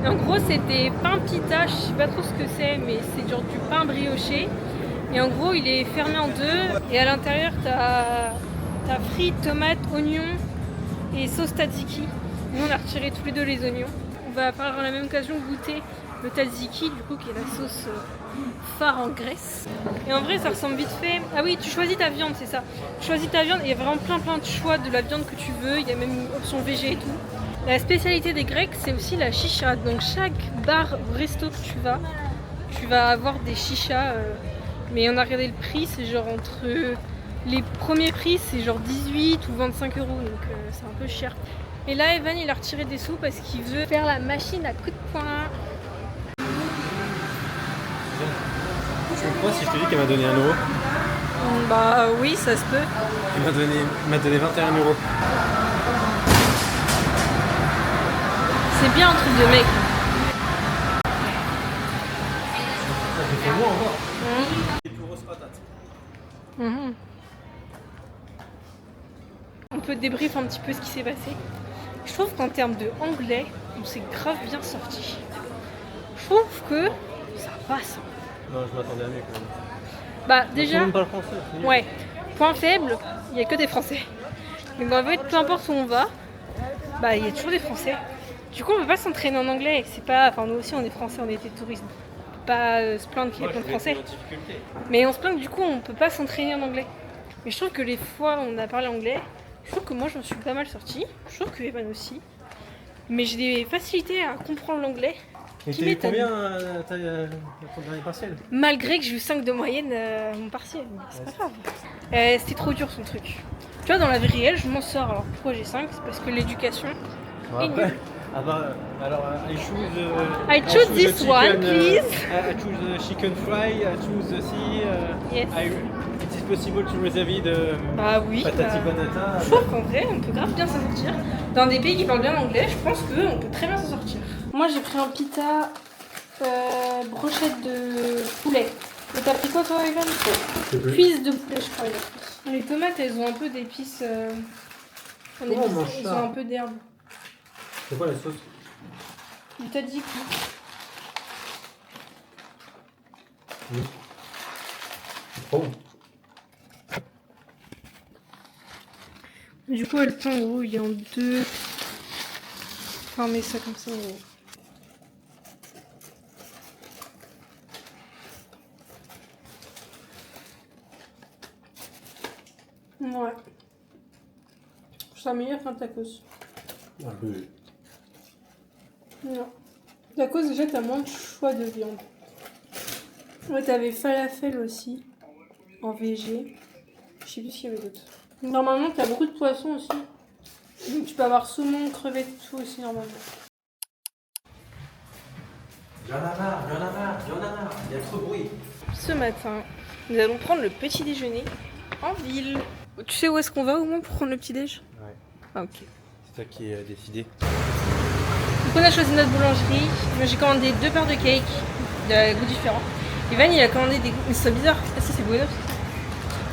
Et en gros, c'est des pains pita, je sais pas trop ce que c'est, mais c'est genre du pain brioché. Et en gros, il est fermé en deux. Et à l'intérieur, t'as frites, tomates, oignons et sauce tzatziki. Nous, on a retiré tous les deux les oignons. On va par la même occasion goûter le tzatziki, du coup, qui est la sauce phare en Grèce. Et en vrai, ça ressemble vite fait. Ah oui, tu choisis ta viande, c'est ça. Tu choisis ta viande et il y a vraiment plein de choix de la viande que tu veux. Il y a même une option végé et tout. La spécialité des Grecs, c'est aussi la chicha. Donc chaque bar ou resto que tu vas avoir des chichas. Mais on a regardé le prix, c'est genre entre... les premiers prix, c'est genre 18 ou 25 €, donc c'est un peu cher. Et là, Evan, il a retiré des sous parce qu'il veut faire la machine à coups de poing. Tu me crois si je te dis qu'elle m'a donné 1 €? Bah oui, ça se peut. Elle m'a donné 21 €. C'est bien un truc de mec. J'ai fait moi encore. Mmh. Les plus grosses patates. Mmh. On peut débrief un petit peu ce qui s'est passé. Je trouve qu'en termes de anglais, on s'est grave bien sorti. Je trouve que ça passe. Non, je m'attendais à mieux quand même. Bah déjà, tout le monde parle français. ouais, point faible, il n'y a que des Français. Mais en fait, peu importe où on va, bah il y a toujours des Français. Du coup, on ne peut pas s'entraîner en anglais. C'est pas, enfin nous aussi on est Français, on était touristes. On peut pas se plaindre qu'il y a plein de Français. Mais on se plaint que du coup on peut pas s'entraîner en anglais. Mais je trouve que les fois où on a parlé anglais, je trouve que moi je m'en suis pas mal sortie. Je trouve que Evan aussi. Mais j'ai des facilités à comprendre l'anglais. Et Qui t'as eu m'étonne. combien ton dernier partiel? Malgré que j'ai eu 5 de moyenne mon partiel, mais c'est pas grave. C'était trop dur son truc. Tu vois, dans la vie réelle, je m'en sors. Alors pourquoi j'ai 5? C'est parce que l'éducation est nulle. Alors, I choose this chicken, one, please. I choose the chicken fry, I choose the sea. Yes. It is possible to reserve the Bah oui. patati patata. Je trouve qu'en vrai, on peut grave bien s'en sortir. Dans des pays qui parlent bien anglais, je pense qu'on peut très bien s'en sortir. Moi, j'ai pris un pita brochette de poulet. Et t'as pris quoi, toi, Evan? Cuisse de poulet, je crois. Les tomates, elles ont un peu d'épices. Comment on mange elles ça? ont un peu d'herbe. C'est quoi la sauce? Du tzatziki. Oh. Du coup, le pain, en gros, il est en deux. Enfin, on met ça comme ça. Ouais. C'est meilleur qu'un tacos. Un peu. Non. Tacos, déjà, t'as moins de choix de viande. Ouais, t'avais falafel aussi. En VG. Je sais plus ce qu'il y avait d'autre. Normalement, t'as beaucoup de poissons aussi. Donc, tu peux avoir saumon, crevettes, tout aussi, normalement. Y'en a marre, il y a trop de bruit. Ce matin, nous allons prendre le petit déjeuner en ville. Tu sais où est-ce qu'on va au moins pour prendre le petit déj? Ouais. Ah, ok. C'est toi qui as décidé. Donc on a choisi notre boulangerie. Moi j'ai commandé 2 paires de cake de goûts différents. Evan il a commandé des goûts. Mais c'est bizarre. Ah si, c'est Bueno.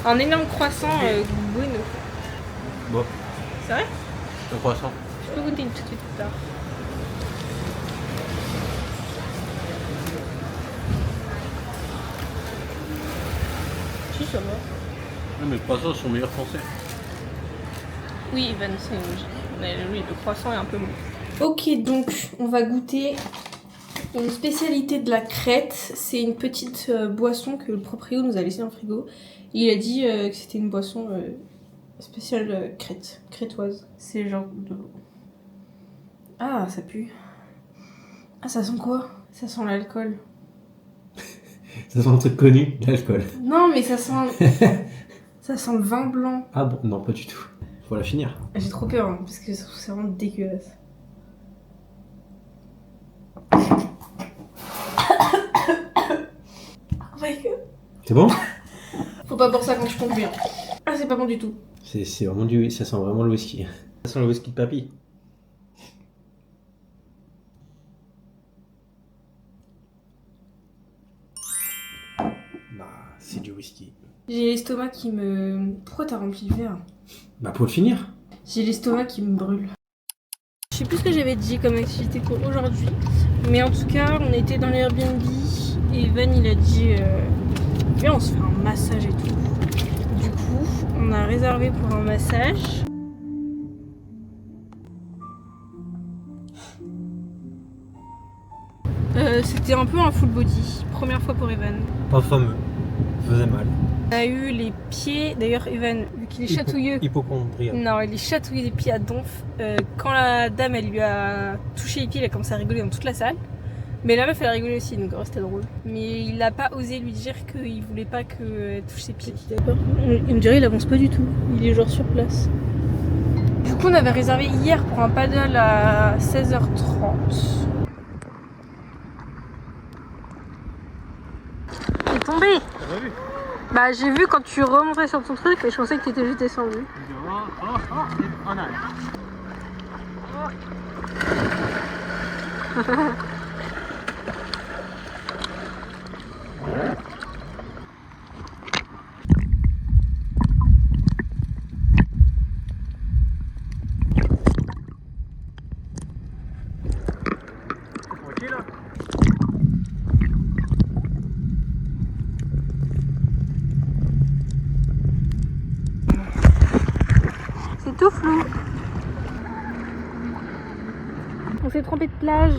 Un énorme croissant Bueno. Bon. C'est vrai? Le croissant. Je peux goûter une toute petite tard. Si, ça va. Mais les croissants sont meilleurs français. Oui, Evan, c'est logique. Mais oui, le croissant est un peu mou. Ok, donc on va goûter une spécialité de la Crète. C'est une petite boisson que le proprio nous a laissé dans le frigo. Il a dit que c'était une boisson spéciale Crète, crétoise. C'est genre de l'eau. Ah, ça pue. Ah, ça sent quoi? Ça sent l'alcool. Ça sent un truc connu, l'alcool. Non, mais ça sent... ça sent le vin blanc. Ah bon, non, pas du tout. Faut la finir. J'ai trop peur, hein, parce que c'est vraiment dégueulasse. Oh my god. C'est bon? Faut pas boire ça quand je conduis. Hein. Ah, c'est pas bon du tout. C'est vraiment du... Ça sent vraiment le whisky. Ça sent le whisky de papy. Bah, c'est du whisky. J'ai l'estomac qui me... Pourquoi t'as rempli le verre? Bah, pour le finir. J'ai l'estomac qui me brûle. Je sais plus ce que j'avais dit comme activité pour aujourd'hui. Mais en tout cas, on était dans l'Airbnb. Et Evan, il a dit... Viens, on se fait un massage et tout. Du coup, on a réservé pour un massage. C'était un peu un full body. Première fois pour Evan. Pas fameux. Ça faisait mal. On a eu les pieds, d'ailleurs Evan, vu qu'il est chatouilleux. Hypochondriaque. Non, il est chatouillé des pieds à donf. Quand la dame elle lui a touché les pieds, il a commencé à rigoler dans toute la salle. Mais la meuf elle a rigolé aussi, donc c'était drôle. Mais il n'a pas osé lui dire qu'il voulait pas qu'elle touche ses pieds. D'accord. Il me dirait il avance pas du tout, il est genre sur place. Du coup on avait réservé hier pour un paddle à 16h30. Il est tombé. T'as vu? Bah j'ai vu quand tu remontais sur ton truc et je pensais que t'étais juste descendu. C'est tout flou. On s'est trompé de plage.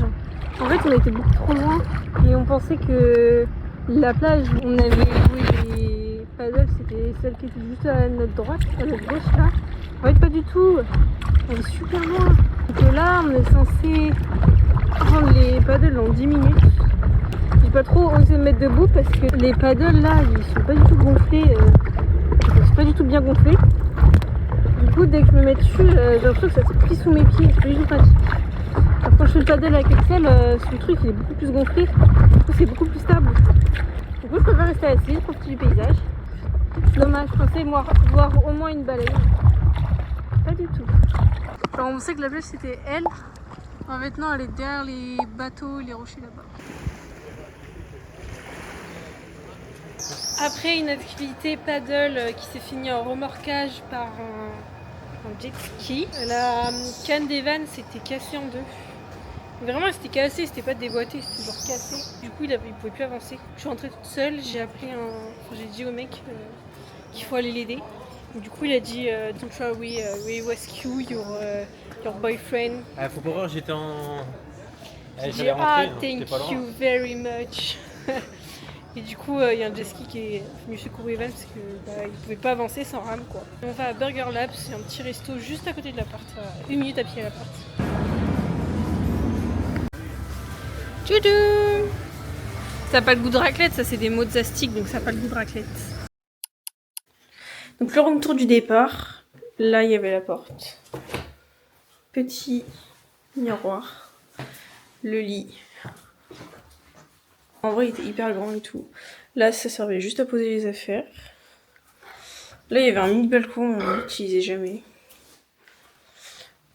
En fait, on était beaucoup trop loin et on pensait que la plage où on avait joué les paddles, c'était celle qui était juste à notre droite, à notre gauche là. En fait, pas du tout. Elle est super loin. Donc là, on est censé rendre les paddles en 10 minutes. J'ai pas trop osé me mettre debout parce que les paddles là ils sont pas du tout gonflés, ils sont pas du tout bien gonflés. Du coup dès que je me mets dessus j'ai l'impression que ça se plie sous mes pieds, c'est pas du tout pratique. Alors quand je fais le paddle avec Axel, le truc il est beaucoup plus gonflé, du coup c'est beaucoup plus stable. Du coup je préfère rester assise, profiter du paysage. C'est dommage, je pensais voir au moins une baleine. Pas du tout. Alors on sait que la plage c'était elle. Maintenant elle est derrière les bateaux, les rochers là-bas. Après une activité paddle qui s'est finie en remorquage par un jet ski, la canne des vannes s'était cassée en deux. Vraiment elle s'était cassée, c'était pas déboîté, c'était genre cassé. Du coup il pouvait plus avancer. Je suis rentrée toute seule, j'ai dit au mec qu'il faut aller l'aider. Du coup il a dit don't worry, we rescue your boyfriend. Faut pas voir, j'étais en... J'ai thank you very much. Et du coup il y a un jet ski qui est venu secourir Evan parce que il pouvait pas avancer sans rame quoi. On va à Burger Lab, c'est un petit resto juste à côté de l'appart, à 1 minute à pied à l'appart. Tchoudou! Ça n'a pas le goût de raclette, ça c'est des mozzastiques donc ça n'a pas le goût de raclette. Donc le room tour du départ, là il y avait la porte. Petit miroir, le lit. En vrai il était hyper grand et tout. Là ça servait juste à poser les affaires. Là il y avait un mini balcon, on l'utilisait jamais.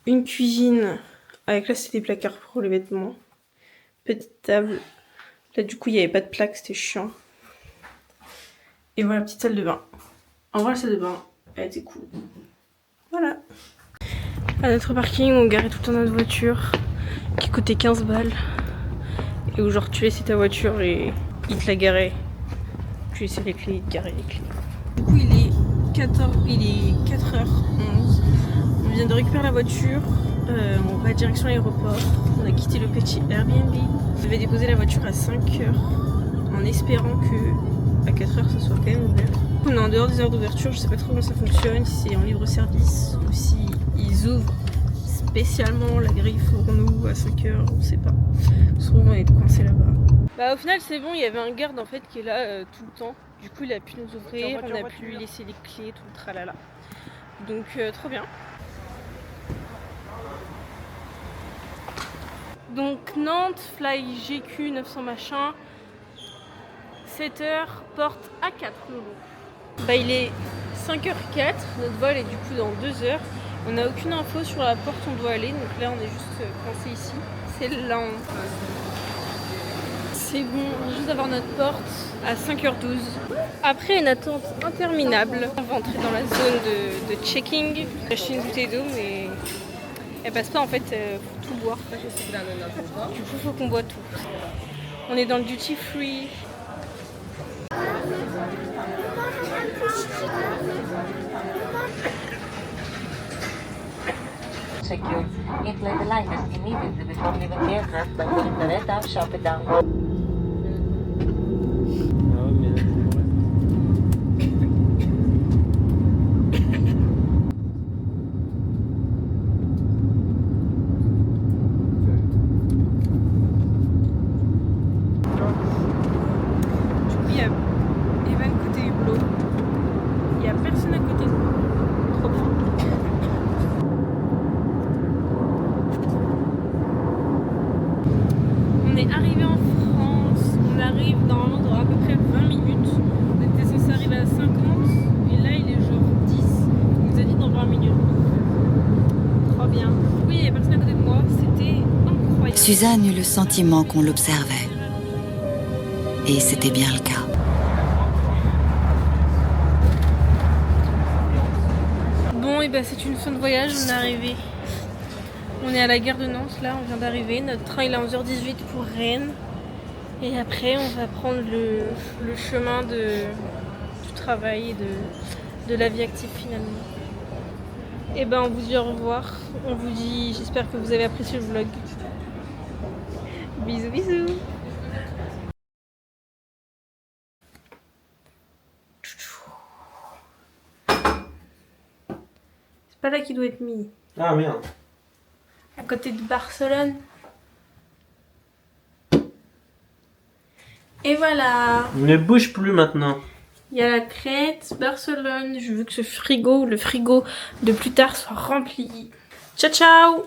Une cuisine avec là c'était des placards pour les vêtements. Petite table. Là du coup il n'y avait pas de plaque, c'était chiant. Et voilà, petite salle de bain. En vrai la salle de bain, elle était cool. Voilà. À notre parking on garait tout le temps notre voiture qui coûtait 15 balles. Et où genre tu laissais ta voiture et il te la garait. Tu laissais les clés, il te garait les clés. Du coup il est 4h11. On vient de récupérer la voiture. On va direction l'aéroport. On a quitté le petit Airbnb. On devait déposer la voiture à 5h en espérant que à 4h ça soit quand même ouvert. On est en dehors des heures d'ouverture, je sais pas trop comment ça fonctionne, si c'est en libre service ou si ils ouvrent spécialement la grille pour nous à 5h, on sait pas. Souvent on est coincé là-bas. Bah au final c'est bon, il y avait un garde en fait qui est là tout le temps. Du coup il a pu nous ouvrir, on a pu lui laisser les clés, tout le tralala. Donc trop bien. Donc Nantes, fly GQ 900 machin, 7h, porte à 4 le Bah il est 5h04, notre vol est du coup dans 2h. On n'a aucune info sur la porte où on doit aller, donc là on est juste coincé ici. C'est là. C'est bon, on vient juste d'avoir notre porte à 5h12. Après une attente interminable, on va entrer dans la zone de checking. J'ai acheté une bouteille d'eau mais elle passe pas en fait pour tout boire. Du coup faut qu'on boit tout. On est dans le duty free. Secure. Inflate the liners immediately before leaving the aircraft by putting the red tab sharply downward. Suzanne eut le sentiment qu'on l'observait. Et c'était bien le cas. Bon, et ben c'est une fin de voyage, on est arrivé. On est à la gare de Nantes, là, on vient d'arriver. Notre train il est à 11h18 pour Rennes. Et après, on va prendre le chemin du travail et de la vie active finalement. Et ben on vous dit au revoir. On vous dit, j'espère que vous avez apprécié le vlog. Bisous bisous. C'est pas là qu'il doit être mis. Ah merde. À côté de Barcelone. Et voilà. Ne bouge plus maintenant. Il y a la Crète, Barcelone. Je veux que ce frigo, le frigo de plus tard, soit rempli. Ciao ciao.